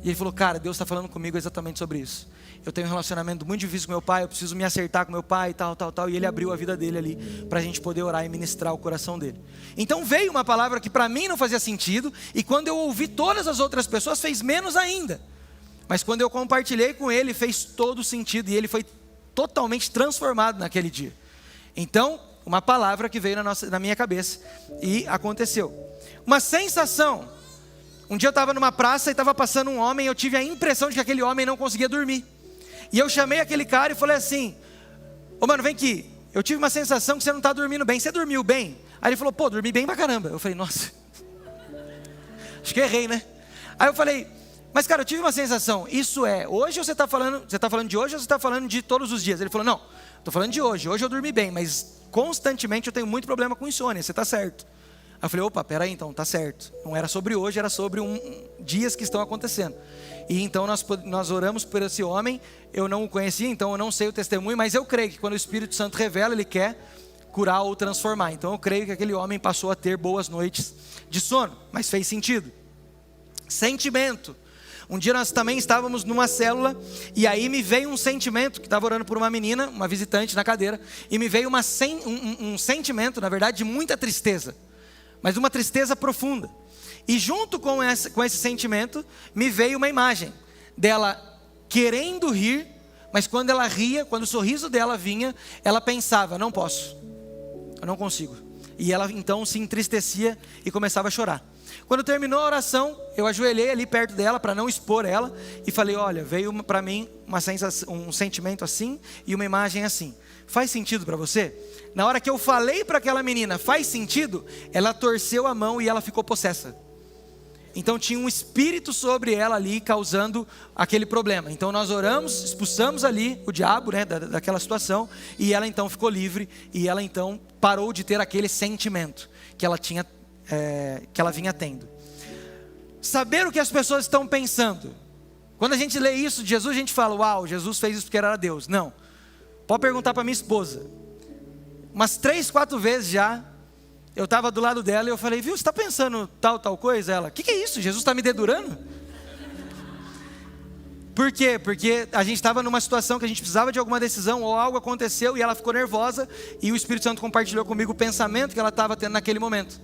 E ele falou, cara, Deus está falando comigo exatamente sobre isso. Eu tenho um relacionamento muito difícil com meu pai, eu preciso me acertar com meu pai, tal. E ele abriu a vida dele ali, para a gente poder orar e ministrar o coração dele. Então veio uma palavra que para mim não fazia sentido, e quando eu ouvi todas as outras pessoas, fez menos ainda. Mas quando eu compartilhei com ele, fez todo sentido, e ele foi totalmente transformado naquele dia. Então, uma palavra que veio na minha cabeça, e aconteceu. Uma sensação. Um dia eu estava numa praça e estava passando um homem, e eu tive a impressão de que aquele homem não conseguia dormir. E eu chamei aquele cara e falei assim, mano, vem aqui, eu tive uma sensação que você não está dormindo bem, você dormiu bem? Aí ele falou, dormi bem pra caramba. Eu falei, nossa, acho que errei, né? Aí eu falei, mas cara, eu tive uma sensação, isso é hoje ou você está falando de hoje ou você está falando de todos os dias? Ele falou, não, estou falando de hoje eu dormi bem, mas constantemente eu tenho muito problema com insônia, você está certo. Aí eu falei, opa, peraí então, tá certo. Não era sobre hoje, era sobre dias que estão acontecendo. E então nós oramos por esse homem, eu não o conhecia, então eu não sei o testemunho, mas eu creio que quando o Espírito Santo revela, ele quer curar ou transformar. Então eu creio que aquele homem passou a ter boas noites de sono, mas fez sentido. Sentimento. Um dia nós também estávamos numa célula, e aí me veio um sentimento, que estava orando por uma menina, uma visitante na cadeira, e me veio um sentimento, na verdade, de muita tristeza. Mas uma tristeza profunda. E junto com esse sentimento, me veio uma imagem dela querendo rir, mas quando ela ria, quando o sorriso dela vinha, ela pensava, não posso, eu não consigo. E ela então se entristecia e começava a chorar. Quando terminou a oração, eu ajoelhei ali perto dela para não expor ela e falei, olha, veio para mim um sentimento assim e uma imagem assim. Faz sentido para você? Na hora que eu falei para aquela menina, faz sentido? Ela torceu a mão e ela ficou possessa. Então tinha um espírito sobre ela ali causando aquele problema. Então nós oramos, expulsamos ali o diabo, né, daquela situação, e ela então ficou livre e ela então parou de ter aquele sentimento que ela tinha, que ela vinha tendo. Saber o que as pessoas estão pensando. Quando a gente lê isso de Jesus, a gente fala, uau, Jesus fez isso porque era Deus. Não. Pode perguntar para minha esposa. Umas 3, 4 vezes já, eu estava do lado dela e eu falei, viu, você está pensando tal coisa? Ela, o que é isso? Jesus está me dedurando? Por quê? Porque a gente estava numa situação que a gente precisava de alguma decisão, ou algo aconteceu e ela ficou nervosa, e o Espírito Santo compartilhou comigo o pensamento que ela estava tendo naquele momento.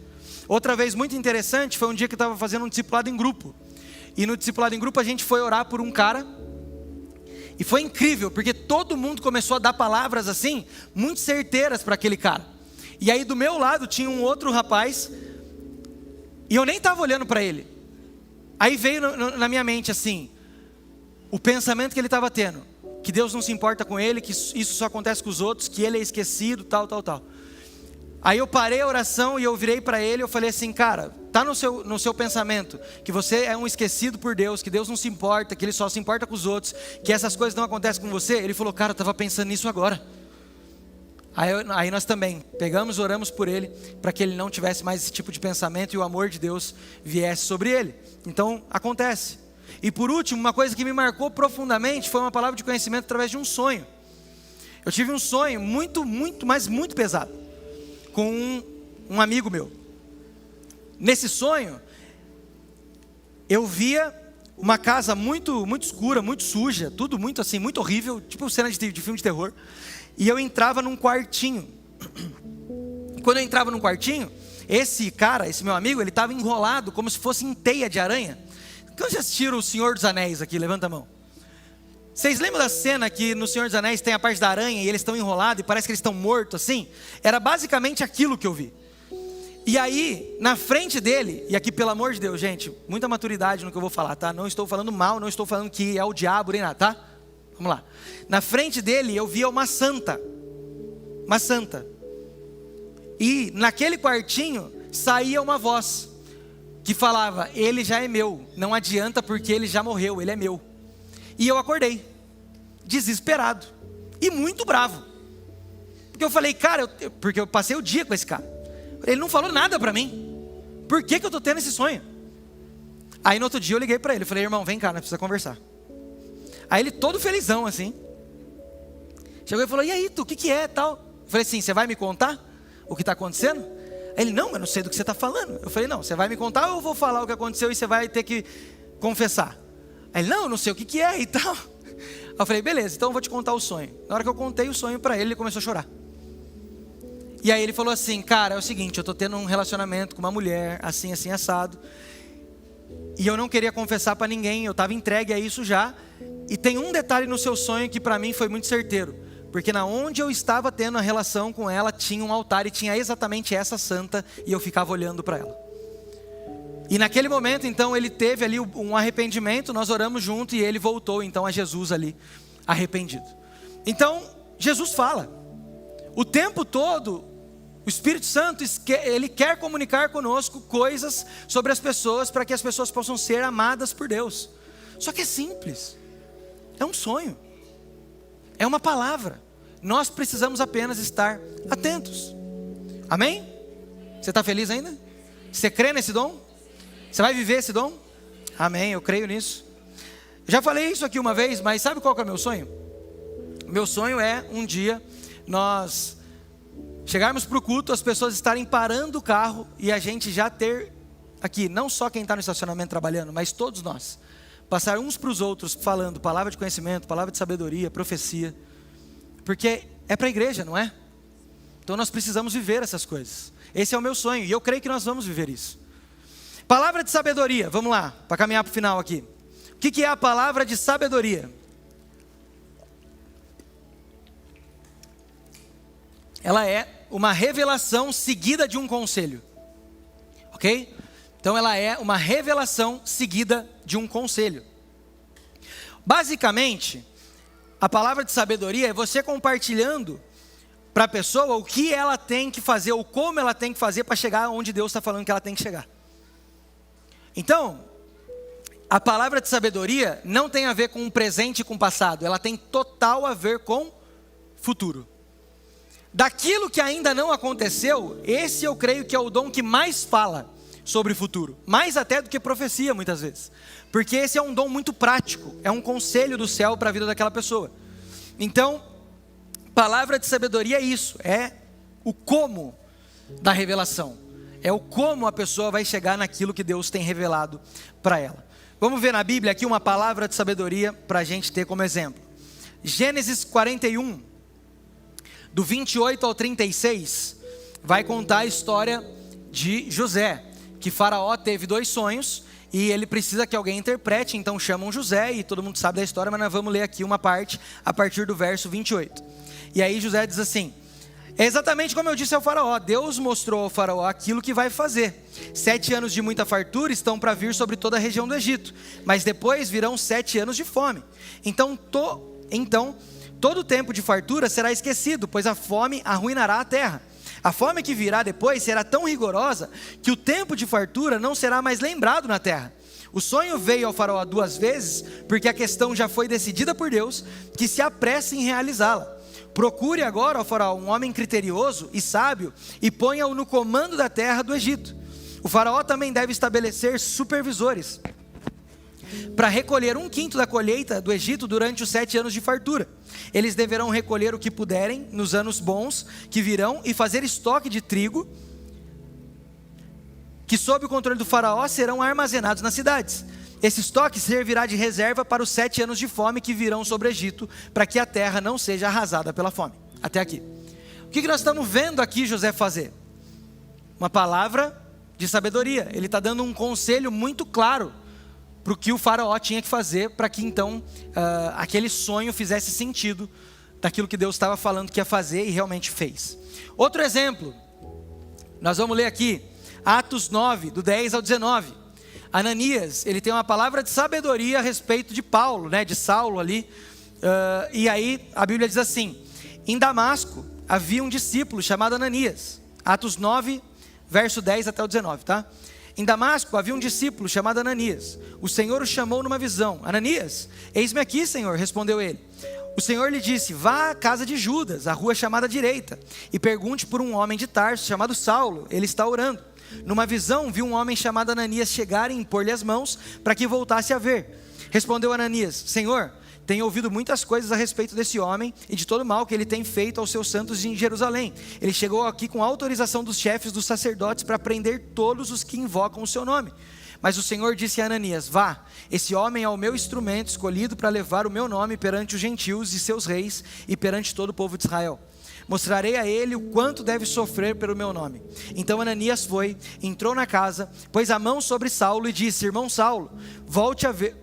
Outra vez muito interessante, foi um dia que eu estava fazendo um discipulado em grupo, e no discipulado em grupo a gente foi orar por um cara, e foi incrível, porque todo mundo começou a dar palavras assim, muito certeiras para aquele cara. E aí do meu lado tinha um outro rapaz, e eu nem estava olhando para ele. Aí veio na minha mente assim, o pensamento que ele estava tendo, que Deus não se importa com ele, que isso só acontece com os outros, que ele é esquecido, tal. Aí eu parei a oração e eu virei para ele, eu falei assim, cara, tá no seu pensamento, que você é um esquecido por Deus, que Deus não se importa, que Ele só se importa com os outros, que essas coisas não acontecem com você? Ele falou, cara, eu estava pensando nisso agora. Aí nós também pegamos, oramos por ele, para que ele não tivesse mais esse tipo de pensamento e o amor de Deus viesse sobre ele. Então, acontece. E por último, uma coisa que me marcou profundamente foi uma palavra de conhecimento através de um sonho. Eu tive um sonho mas muito pesado, com um amigo meu. Nesse sonho, eu via uma casa muito escura, muito suja, tudo muito assim, muito horrível, tipo cena de filme de terror. E eu entrava num quartinho. Quando eu entrava num quartinho, esse meu amigo, ele estava enrolado como se fosse em teia de aranha. Quando já assistiram o Senhor dos Anéis aqui? Levanta a mão. Vocês lembram da cena que no Senhor dos Anéis tem a parte da aranha e eles estão enrolados e parece que eles estão mortos assim? Era basicamente aquilo que eu vi. E aí, na frente dele, e aqui pelo amor de Deus, gente, muita maturidade no que eu vou falar, tá? Não estou falando mal, não estou falando que é o diabo nem nada, tá? Vamos lá. Na frente dele eu via uma santa. E naquele quartinho saía uma voz que falava, ele já é meu, não adianta porque ele já morreu, ele é meu. E eu acordei, desesperado e muito bravo. Porque eu falei, cara, porque eu passei o dia com esse cara. Ele não falou nada pra mim. Por que eu tô tendo esse sonho? Aí no outro dia eu liguei pra ele, falei, irmão, vem cá, nós precisamos conversar. Aí ele todo felizão assim, chegou e falou, e aí, o que é tal? Eu falei assim, você vai me contar o que está acontecendo? Aí ele, não, eu não sei do que você está falando. Eu falei, não, você vai me contar ou eu vou falar o que aconteceu e você vai ter que confessar? Aí ele, não, eu não sei o que é e tal. Aí eu falei, beleza, então eu vou te contar o sonho. Na hora que eu contei o sonho para ele, ele começou a chorar. E aí ele falou assim, cara, é o seguinte, eu estou tendo um relacionamento com uma mulher, assim, assado. E eu não queria confessar para ninguém, eu estava entregue a isso já. E tem um detalhe no seu sonho que para mim foi muito certeiro. Porque na onde eu estava tendo a relação com ela, tinha um altar e tinha exatamente essa santa. E eu ficava olhando para ela. E naquele momento, então, ele teve ali um arrependimento. Nós oramos junto e ele voltou, então, a Jesus ali, arrependido. Então, Jesus fala. O tempo todo, o Espírito Santo, ele quer comunicar conosco coisas sobre as pessoas, para que as pessoas possam ser amadas por Deus. Só que é simples. É um sonho. É uma palavra. Nós precisamos apenas estar atentos. Amém? Você está feliz ainda? Você crê nesse dom? Você vai viver esse dom? Amém, eu creio nisso. Já falei isso aqui uma vez, mas sabe qual que é o meu sonho? Meu sonho é um dia nós chegarmos para o culto, as pessoas estarem parando o carro e a gente já ter aqui, não só quem está no estacionamento trabalhando, mas todos nós, passar uns para os outros falando palavra de conhecimento, palavra de sabedoria, profecia. Porque é para a igreja, não é? Então nós precisamos viver essas coisas. Esse é o meu sonho e eu creio que nós vamos viver isso. Palavra de sabedoria, vamos lá, para caminhar para o final aqui. O que é a palavra de sabedoria? Ela é uma revelação seguida de um conselho. Ok? Então ela é uma revelação seguida de um conselho. Basicamente, a palavra de sabedoria é você compartilhando para a pessoa o que ela tem que fazer, ou como ela tem que fazer para chegar onde Deus está falando que ela tem que chegar. Então, a palavra de sabedoria não tem a ver com o presente e com o passado, ela tem total a ver com futuro. Daquilo que ainda não aconteceu, esse eu creio que é o dom que mais fala sobre o futuro, mais até do que profecia muitas vezes, porque esse é um dom muito prático, é um conselho do céu para a vida daquela pessoa. Então, palavra de sabedoria é isso, é o como da revelação, é o como a pessoa vai chegar naquilo que Deus tem revelado para ela. Vamos ver na Bíblia aqui uma palavra de sabedoria para a gente ter como exemplo. Gênesis 41, do 28 ao 36, vai contar a história de José, que Faraó teve 2 sonhos, e ele precisa que alguém interprete, então chamam José, e todo mundo sabe da história, mas nós vamos ler aqui uma parte, a partir do verso 28. E aí José diz assim: é exatamente como eu disse ao Faraó, Deus mostrou ao Faraó aquilo que vai fazer. 7 anos de muita fartura estão para vir sobre toda a região do Egito, mas depois virão 7 anos de fome. Então todo o tempo de fartura será esquecido, pois a fome arruinará a terra. A fome que virá depois será tão rigorosa que o tempo de fartura não será mais lembrado na terra. O sonho veio ao Faraó 2 vezes, porque a questão já foi decidida por Deus, que se apresse em realizá-la. Procure agora, ó Faraó, um homem criterioso e sábio, e ponha-o no comando da terra do Egito. O Faraó também deve estabelecer supervisores, para recolher 1/5 da colheita do Egito durante os 7 anos de fartura. Eles deverão recolher o que puderem nos anos bons que virão e fazer estoque de trigo, que sob o controle do Faraó serão armazenados nas cidades. Esse estoque servirá de reserva para os 7 anos de fome que virão sobre o Egito, para que a terra não seja arrasada pela fome. Até aqui. O que nós estamos vendo aqui José fazer? Uma palavra de sabedoria. Ele está dando um conselho muito claro para o que o Faraó tinha que fazer, para que então aquele sonho fizesse sentido daquilo que Deus estava falando que ia fazer e realmente fez. Outro exemplo, nós vamos ler aqui, Atos 9, do 10 ao 19. Ananias, ele tem uma palavra de sabedoria a respeito de Paulo, de Saulo ali, e aí a Bíblia diz assim: em Damasco havia um discípulo chamado Ananias. Atos 9, verso 10 até o 19, tá? Em Damasco havia um discípulo chamado Ananias. O Senhor o chamou numa visão. Ananias, eis-me aqui, Senhor, respondeu ele. O Senhor lhe disse: vá à casa de Judas, a rua chamada direita, e pergunte por um homem de Tarso chamado Saulo, ele está orando. Numa visão viu um homem chamado Ananias chegar e impor-lhe as mãos para que voltasse a ver. Respondeu Ananias: Senhor, tenho ouvido muitas coisas a respeito desse homem e de todo o mal que ele tem feito aos seus santos em Jerusalém. Ele chegou aqui com autorização dos chefes dos sacerdotes para prender todos os que invocam o seu nome. Mas o Senhor disse a Ananias: vá, esse homem é o meu instrumento escolhido para levar o meu nome perante os gentios e seus reis e perante todo o povo de Israel. Mostrarei a ele o quanto deve sofrer pelo meu nome. Então Ananias foi, entrou na casa, pôs a mão sobre Saulo e disse: irmão Saulo, volte a ver.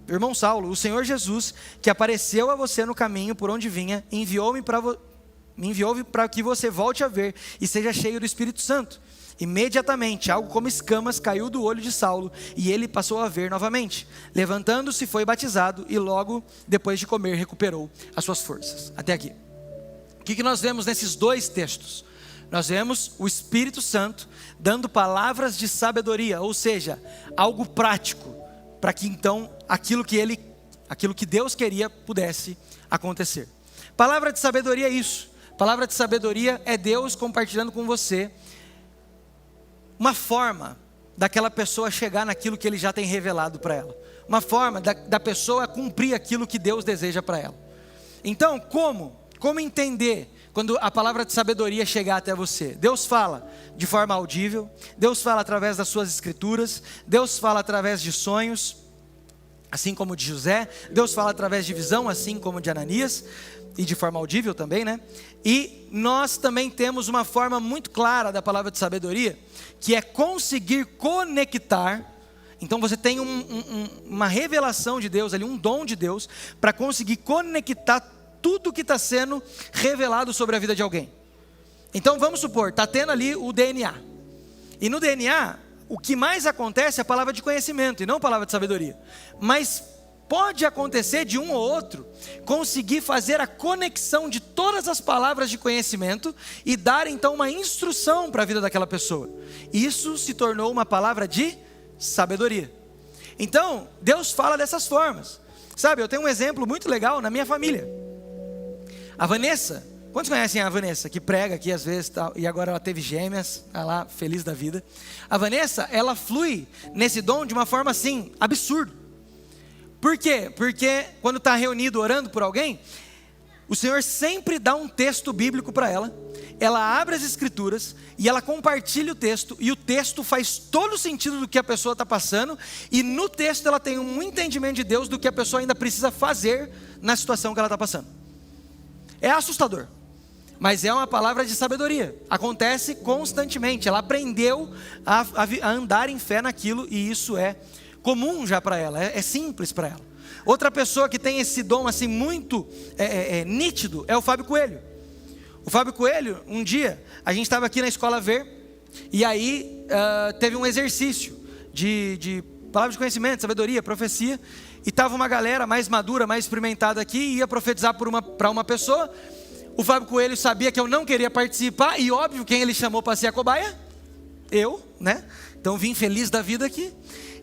Irmão Saulo, o Senhor Jesus, que apareceu a você no caminho por onde vinha, enviou-me para que você volte a ver e seja cheio do Espírito Santo. Imediatamente, algo como escamas caiu do olho de Saulo e ele passou a ver novamente. Levantando-se, foi batizado e logo depois de comer recuperou as suas forças. Até aqui. O que nós vemos nesses 2 textos? Nós vemos o Espírito Santo dando palavras de sabedoria, ou seja, algo prático, para que então aquilo que Deus queria pudesse acontecer. Palavra de sabedoria é isso. Palavra de sabedoria é Deus compartilhando com você uma forma daquela pessoa chegar naquilo que Ele já tem revelado para ela. Uma forma da pessoa cumprir aquilo que Deus deseja para ela. Então, como entender quando a palavra de sabedoria chegar até você? Deus fala de forma audível, Deus fala através das suas escrituras, Deus fala através de sonhos, assim como de José, Deus fala através de visão, assim como de Ananias, e de forma audível também, E nós também temos uma forma muito clara da palavra de sabedoria, que é conseguir conectar. Então você tem uma revelação de Deus ali, um dom de Deus, para conseguir conectar tudo que está sendo revelado sobre a vida de alguém. Então vamos supor, está tendo ali o DNA. E no DNA, o que mais acontece é a palavra de conhecimento e não a palavra de sabedoria. Mas pode acontecer de um ou outro conseguir fazer a conexão de todas as palavras de conhecimento e dar então uma instrução para a vida daquela pessoa. Isso se tornou uma palavra de sabedoria. Então, Deus fala dessas formas. Sabe, eu tenho um exemplo muito legal na minha família. A Vanessa, quantos conhecem a Vanessa, que prega aqui às vezes, e agora ela teve gêmeas, tá lá, feliz da vida. A Vanessa, ela flui nesse dom de uma forma assim, absurda. Por quê? Porque quando está reunido orando por alguém, o Senhor sempre dá um texto bíblico para ela. Ela abre as escrituras e ela compartilha o texto, e o texto faz todo o sentido do que a pessoa está passando, e no texto ela tem um entendimento de Deus do que a pessoa ainda precisa fazer na situação que ela está passando. É assustador, mas é uma palavra de sabedoria, acontece constantemente. Ela aprendeu a andar em fé naquilo, e isso é comum já para ela, é simples para ela. Outra pessoa que tem esse dom assim muito nítido é o Fábio Coelho. O Fábio Coelho, um dia, a gente estava aqui na Escola Ver, e aí teve um exercício de palavra de conhecimento, sabedoria, profecia, e estava uma galera mais madura, mais experimentada aqui, e ia profetizar para uma pessoa. O Fábio Coelho sabia que eu não queria participar, e óbvio, quem ele chamou para ser a cobaia? Eu, né? Então vim feliz da vida aqui.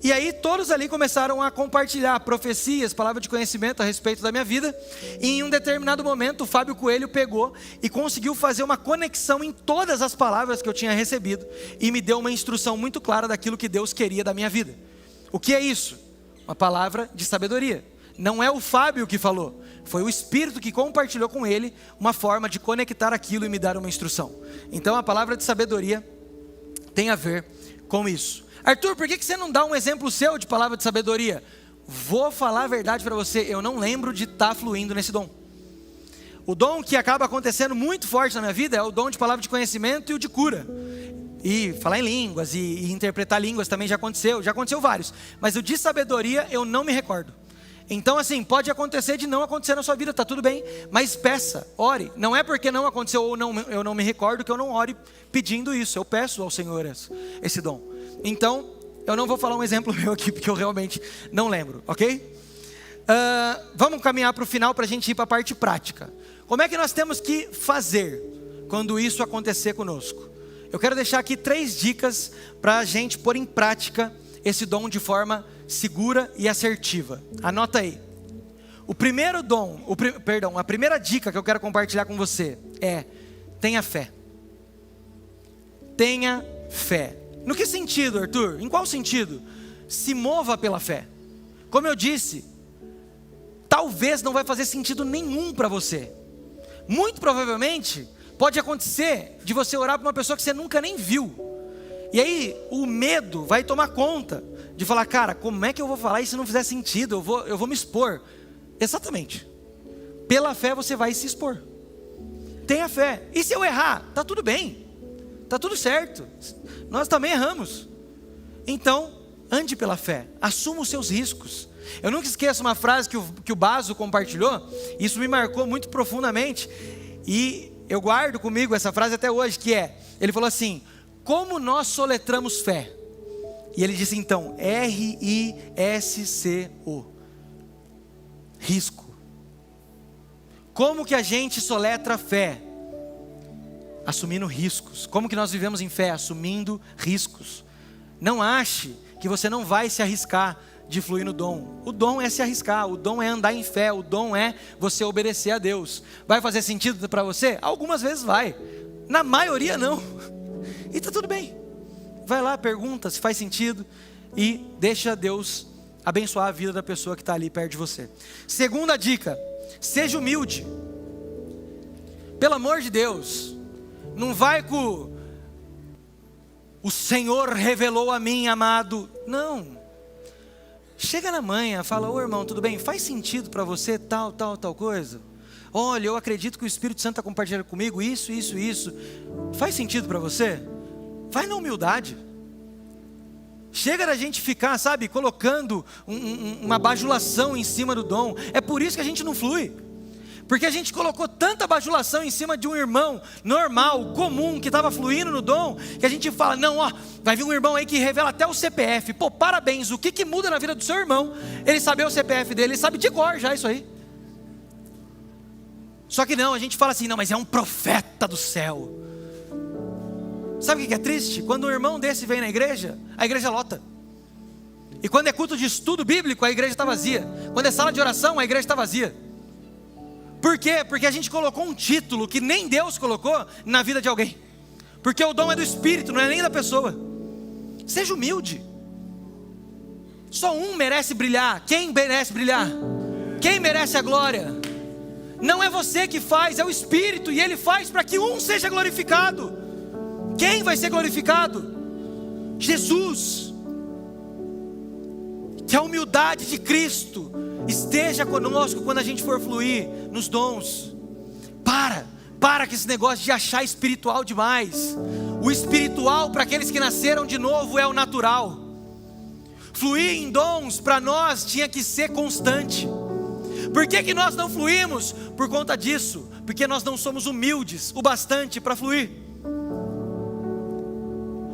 E aí todos ali começaram a compartilhar profecias, palavras de conhecimento a respeito da minha vida. E em um determinado momento o Fábio Coelho pegou e conseguiu fazer uma conexão em todas as palavras que eu tinha recebido, e me deu uma instrução muito clara daquilo que Deus queria da minha vida. O que é isso? Uma palavra de sabedoria. Não é o Fábio que falou, foi o Espírito que compartilhou com ele uma forma de conectar aquilo e me dar uma instrução. Então a palavra de sabedoria tem a ver com isso. Arthur, por que você não dá um exemplo seu de palavra de sabedoria? Vou falar a verdade para você, eu não lembro de estar fluindo nesse dom. O dom que acaba acontecendo muito forte na minha vida é o dom de palavra de conhecimento e o de cura. E falar em línguas e interpretar línguas também já aconteceu vários. Mas o de sabedoria eu não me recordo. Então assim, pode acontecer de não acontecer na sua vida, está tudo bem. Mas peça, ore. Não é porque não aconteceu ou eu não me recordo que eu não ore pedindo isso. Eu peço ao Senhor esse dom. Então, eu não vou falar um exemplo meu aqui, porque eu realmente não lembro, ok? Vamos caminhar para o final para a gente ir para a parte prática. Como é que nós temos que fazer quando isso acontecer conosco? Eu quero deixar aqui 3 dicas para a gente pôr em prática esse dom de forma segura e assertiva. Anota aí. A primeira dica que eu quero compartilhar com você é: tenha fé. Tenha fé. No que sentido, Arthur? Em qual sentido? Se mova pela fé. Como eu disse, talvez não vai fazer sentido nenhum para você. Muito provavelmente, pode acontecer de você orar para uma pessoa que você nunca nem viu. E aí, o medo vai tomar conta de falar: cara, como é que eu vou falar isso se não fizer sentido? Eu vou me expor. Exatamente. Pela fé você vai se expor. Tenha fé. E se eu errar? Tá tudo bem. Tá tudo certo. Nós também erramos. Então, ande pela fé. Assuma os seus riscos. Eu nunca esqueço uma frase que o Baso compartilhou. Isso me marcou muito profundamente. E eu guardo comigo essa frase até hoje, que é: ele falou assim: como nós soletramos fé? E ele disse então: R-I-S-C-O. Risco. Como que a gente soletra fé? Assumindo riscos. Como que nós vivemos em fé? Assumindo riscos. Não ache que você não vai se arriscar de fluir no dom. O dom é se arriscar, o dom é andar em fé, o dom é você obedecer a Deus. Vai fazer sentido para você? Algumas vezes vai, na maioria não. E está tudo bem. Vai lá, pergunta se faz sentido e deixa Deus abençoar a vida da pessoa que está ali perto de você. Segunda dica: seja humilde. Pelo amor de Deus, não vai com o Senhor revelou a mim, amado. Não. Chega na manhã, fala: ô irmão, tudo bem? Faz sentido para você tal coisa? Olha, eu acredito que o Espírito Santo está compartilhando comigo isso. Faz sentido para você? Vai na humildade. Chega da gente ficar, sabe, colocando uma bajulação em cima do dom. É por isso que a gente não flui. Porque a gente colocou tanta bajulação em cima de um irmão normal, comum, que estava fluindo no dom, que a gente fala, não, ó, vai vir um irmão aí que revela até o CPF. Pô, parabéns, o que muda na vida do seu irmão? Ele saber o CPF dele, ele sabe de cor já isso aí. Só que não, a gente fala assim, não, mas é um profeta do céu. Sabe o que é triste? Quando um irmão desse vem na igreja, a igreja lota. E quando é culto de estudo bíblico, a igreja está vazia. Quando é sala de oração, a igreja está vazia. Por quê? Porque a gente colocou um título que nem Deus colocou na vida de alguém. Porque o dom é do Espírito, não é nem da pessoa. Seja humilde. Só um merece brilhar. Quem merece brilhar? Quem merece a glória? Não é você que faz, é o Espírito. E Ele faz para que um seja glorificado. Quem vai ser glorificado? Jesus. Que a humildade de Cristo esteja conosco quando a gente for fluir nos dons. Para com esse negócio de achar espiritual demais. O espiritual para aqueles que nasceram de novo é o natural. Fluir em dons para nós tinha que ser constante. Por que nós não fluímos? Por conta disso. Porque nós não somos humildes o bastante para fluir.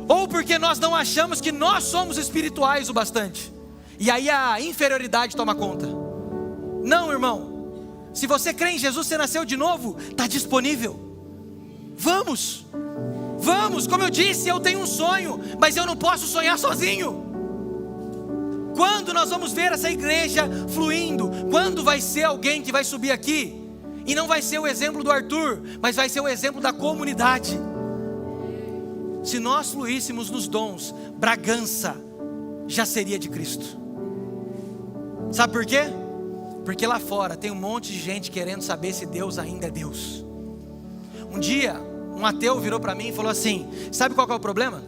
Ou porque nós não achamos que nós somos espirituais o bastante. E aí a inferioridade toma conta. Não, irmão. Se você crê em Jesus, você nasceu de novo, está disponível. Vamos. Como eu disse, eu tenho um sonho, mas eu não posso sonhar sozinho. Quando nós vamos ver essa igreja fluindo? Quando vai ser alguém que vai subir aqui? E não vai ser o exemplo do Arthur, mas vai ser o exemplo da comunidade. Se nós fluíssemos nos dons, Bragança já seria de Cristo. Sabe por quê? Porque lá fora tem um monte de gente querendo saber se Deus ainda é Deus. Um dia, um ateu virou para mim e falou assim: sabe qual que é o problema?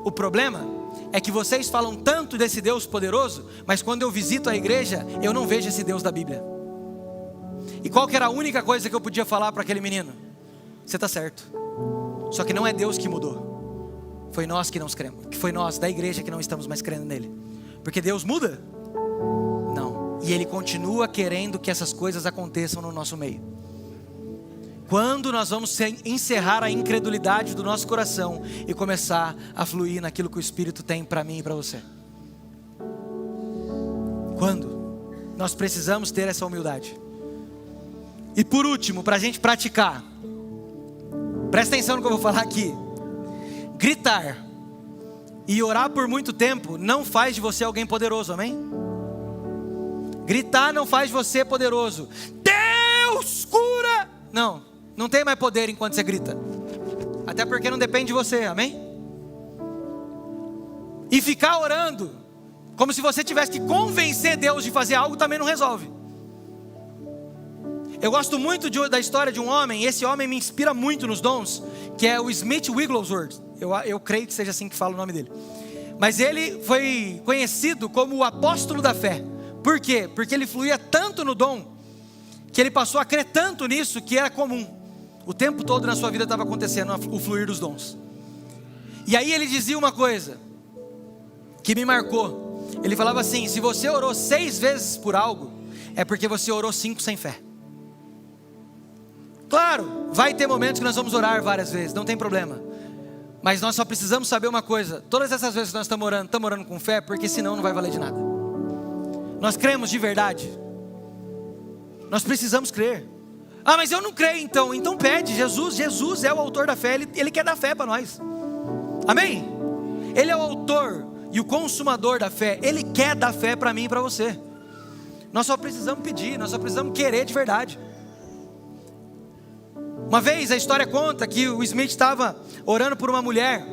O problema é que vocês falam tanto desse Deus poderoso, mas quando eu visito a igreja, eu não vejo esse Deus da Bíblia. E qual que era a única coisa que eu podia falar para aquele menino? Você está certo. Só que não é Deus que mudou. Foi nós que não cremos. Foi nós da igreja que não estamos mais crendo nele. Porque Deus muda? Não. E Ele continua querendo que essas coisas aconteçam no nosso meio. Quando nós vamos encerrar a incredulidade do nosso coração e começar a fluir naquilo que o Espírito tem para mim e para você? Quando? Nós precisamos ter essa humildade. E por último, para a gente praticar, presta atenção no que eu vou falar aqui. Gritar e orar por muito tempo não faz de você alguém poderoso, amém? Gritar não faz de você poderoso. Deus cura! Não tem mais poder enquanto você grita. Até porque não depende de você, amém? E ficar orando como se você tivesse que convencer Deus de fazer algo também não resolve. Eu gosto muito da história de um homem. Esse homem me inspira muito nos dons, que é o Smith Wigglesworth. Eu creio que seja assim que fala o nome dele. Mas ele foi conhecido como o apóstolo da fé. Por quê? Porque ele fluía tanto no dom, que ele passou a crer tanto nisso, que era comum. O tempo todo na sua vida estava acontecendo o fluir dos dons. E aí ele dizia uma coisa que me marcou. Ele falava assim: se você orou 6 vezes por algo, é porque você orou 5 sem fé. Claro, vai ter momentos que nós vamos orar várias vezes, não tem problema. Mas nós só precisamos saber uma coisa: todas essas vezes que nós estamos orando com fé, porque senão não vai valer de nada. Nós cremos de verdade. Nós precisamos crer. Ah, mas eu não creio então pede. Jesus é o autor da fé, Ele quer dar fé para nós. Amém? Ele é o autor e o consumador da fé. Ele quer dar fé para mim e para você. Nós só precisamos pedir, nós só precisamos querer de verdade. Uma vez a história conta que o Smith estava orando por uma mulher.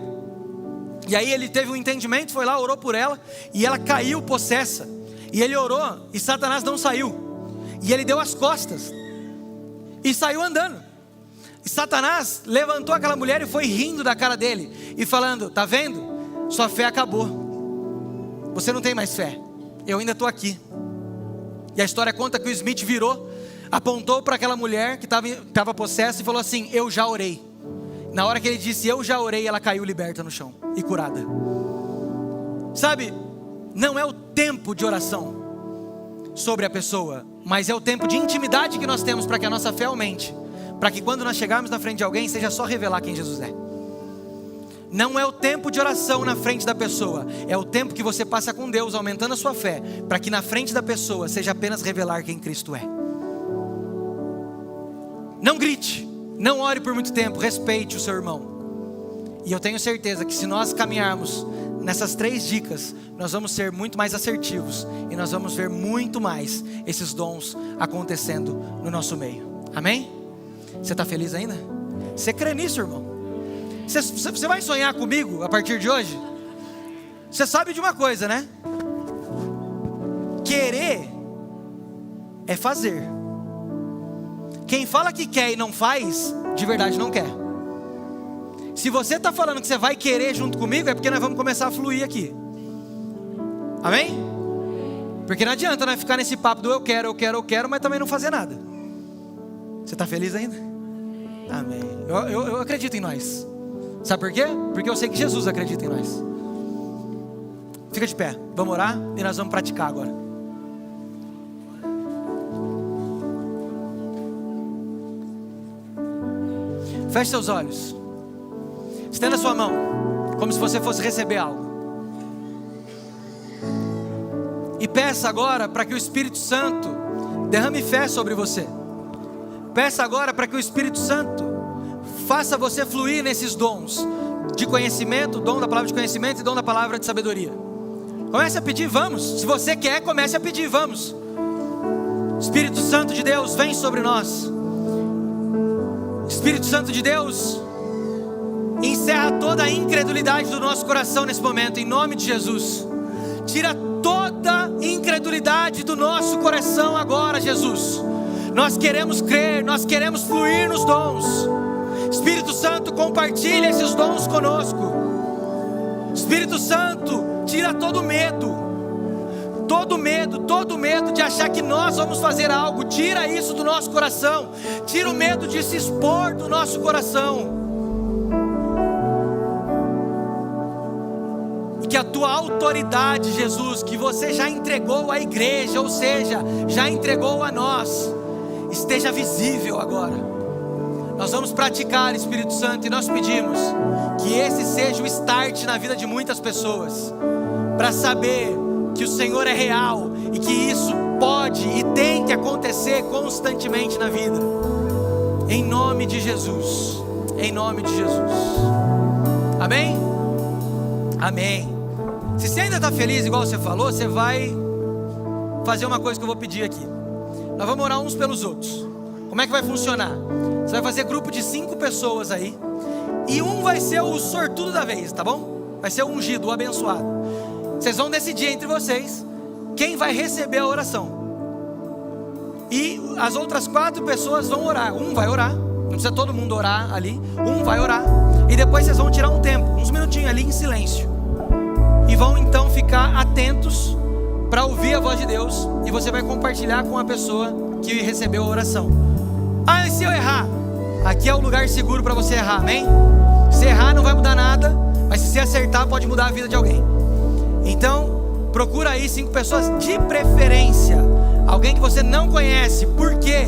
E aí ele teve um entendimento, foi lá, orou por ela, e ela caiu possessa. E ele orou e Satanás não saiu. E ele deu as costas e saiu andando. E Satanás levantou aquela mulher e foi rindo da cara dele e falando: tá vendo? Sua fé acabou. Você não tem mais fé. Eu ainda estou aqui. E a história conta que o Smith virou, apontou para aquela mulher que estava possessa e falou assim: eu já orei. Na hora que ele disse eu já orei, ela caiu liberta no chão e curada. Sabe, não é o tempo de oração, sobre a pessoa, mas é o tempo de intimidade que nós temos para que a nossa fé aumente, para que quando nós chegarmos na frente de alguém, seja só revelar quem Jesus é. Não é o tempo de oração na frente da pessoa, é o tempo que você passa com Deus, aumentando a sua fé, para que na frente da pessoa seja apenas revelar quem Cristo é. Não grite, não ore por muito tempo, respeite o seu irmão. E eu tenho certeza que se nós caminharmos nessas 3 dicas, nós vamos ser muito mais assertivos e nós vamos ver muito mais esses dons acontecendo no nosso meio. Amém? Você está feliz ainda? Você crê nisso, irmão? Você vai sonhar comigo a partir de hoje? Você sabe de uma coisa, né? Querer é fazer. Quem fala que quer e não faz, de verdade não quer. Se você está falando que você vai querer junto comigo, é porque nós vamos começar a fluir aqui. Amém? Porque não adianta nós ficar nesse papo do eu quero, mas também não fazer nada. Você está feliz ainda? Amém. Eu acredito em nós. Sabe por quê? Porque eu sei que Jesus acredita em nós. Fica de pé, vamos orar e nós vamos praticar agora. Feche seus olhos. Estenda sua mão, como se você fosse receber algo. E peça agora para que o Espírito Santo derrame fé sobre você. Peça agora para que o Espírito Santo faça você fluir nesses dons de conhecimento, dom da palavra de conhecimento e dom da palavra de sabedoria. Comece a pedir, vamos. Se você quer, comece a pedir, vamos. Espírito Santo de Deus, vem sobre nós. Espírito Santo de Deus, encerra toda a incredulidade do nosso coração nesse momento, em nome de Jesus. Tira toda incredulidade do nosso coração agora, Jesus. Nós queremos crer, nós queremos fluir nos dons. Espírito Santo, compartilha esses dons conosco. Espírito Santo, tira todo medo de achar que nós vamos fazer algo. Tira isso do nosso coração. Tira o medo de se expor do nosso coração. E que a tua autoridade, Jesus, que você já entregou à igreja, ou seja, já entregou a nós, esteja visível agora. Nós vamos praticar, Espírito Santo, e nós pedimos que esse seja o start na vida de muitas pessoas, para saber que o Senhor é real e que isso pode e tem que acontecer constantemente na vida. Em nome de Jesus. Em nome de Jesus. Amém? Amém. Se você ainda está feliz, igual você falou, você vai fazer uma coisa que eu vou pedir aqui. Nós vamos orar uns pelos outros. Como é que vai funcionar? Você vai fazer grupo de 5 pessoas aí, e um vai ser o sortudo da vez, tá bom? Vai ser o ungido, o abençoado. Vocês vão decidir entre vocês quem vai receber a oração. E as outras 4 pessoas vão orar. Um vai orar, não precisa todo mundo orar ali. Um vai orar, e depois vocês vão tirar um tempo, uns minutinhos ali em silêncio, e vão então ficar atentos para ouvir a voz de Deus. E você vai compartilhar com a pessoa que recebeu a oração. Ah, e se eu errar? Aqui é o lugar seguro para você errar, amém? Se errar não vai mudar nada, mas se você acertar pode mudar a vida de alguém. Então, procura aí 5 pessoas, de preferência alguém que você não conhece. Por quê?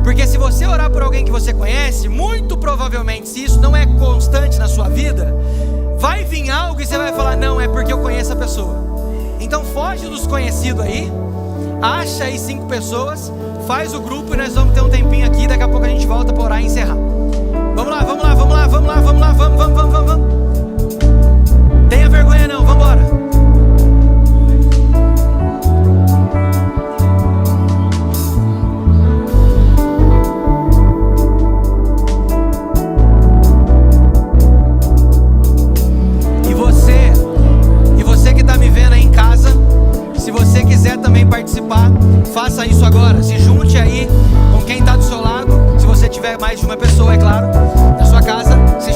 Porque se você orar por alguém que você conhece, muito provavelmente, se isso não é constante na sua vida, vai vir algo e você vai falar, não, é porque eu conheço a pessoa. Então foge dos conhecidos aí, acha aí 5 pessoas, faz o grupo e nós vamos ter um tempinho aqui. Daqui a pouco a gente volta para orar e encerrar. Vamos lá, vamos lá, vamos lá, vamos lá, vamos lá, vamos. Tenha vergonha não, vamos embora. E você que está me vendo aí em casa, se você quiser também participar, faça isso agora. Se junte aí com quem está do seu lado. Se você tiver mais de uma pessoa, é claro, na sua casa, se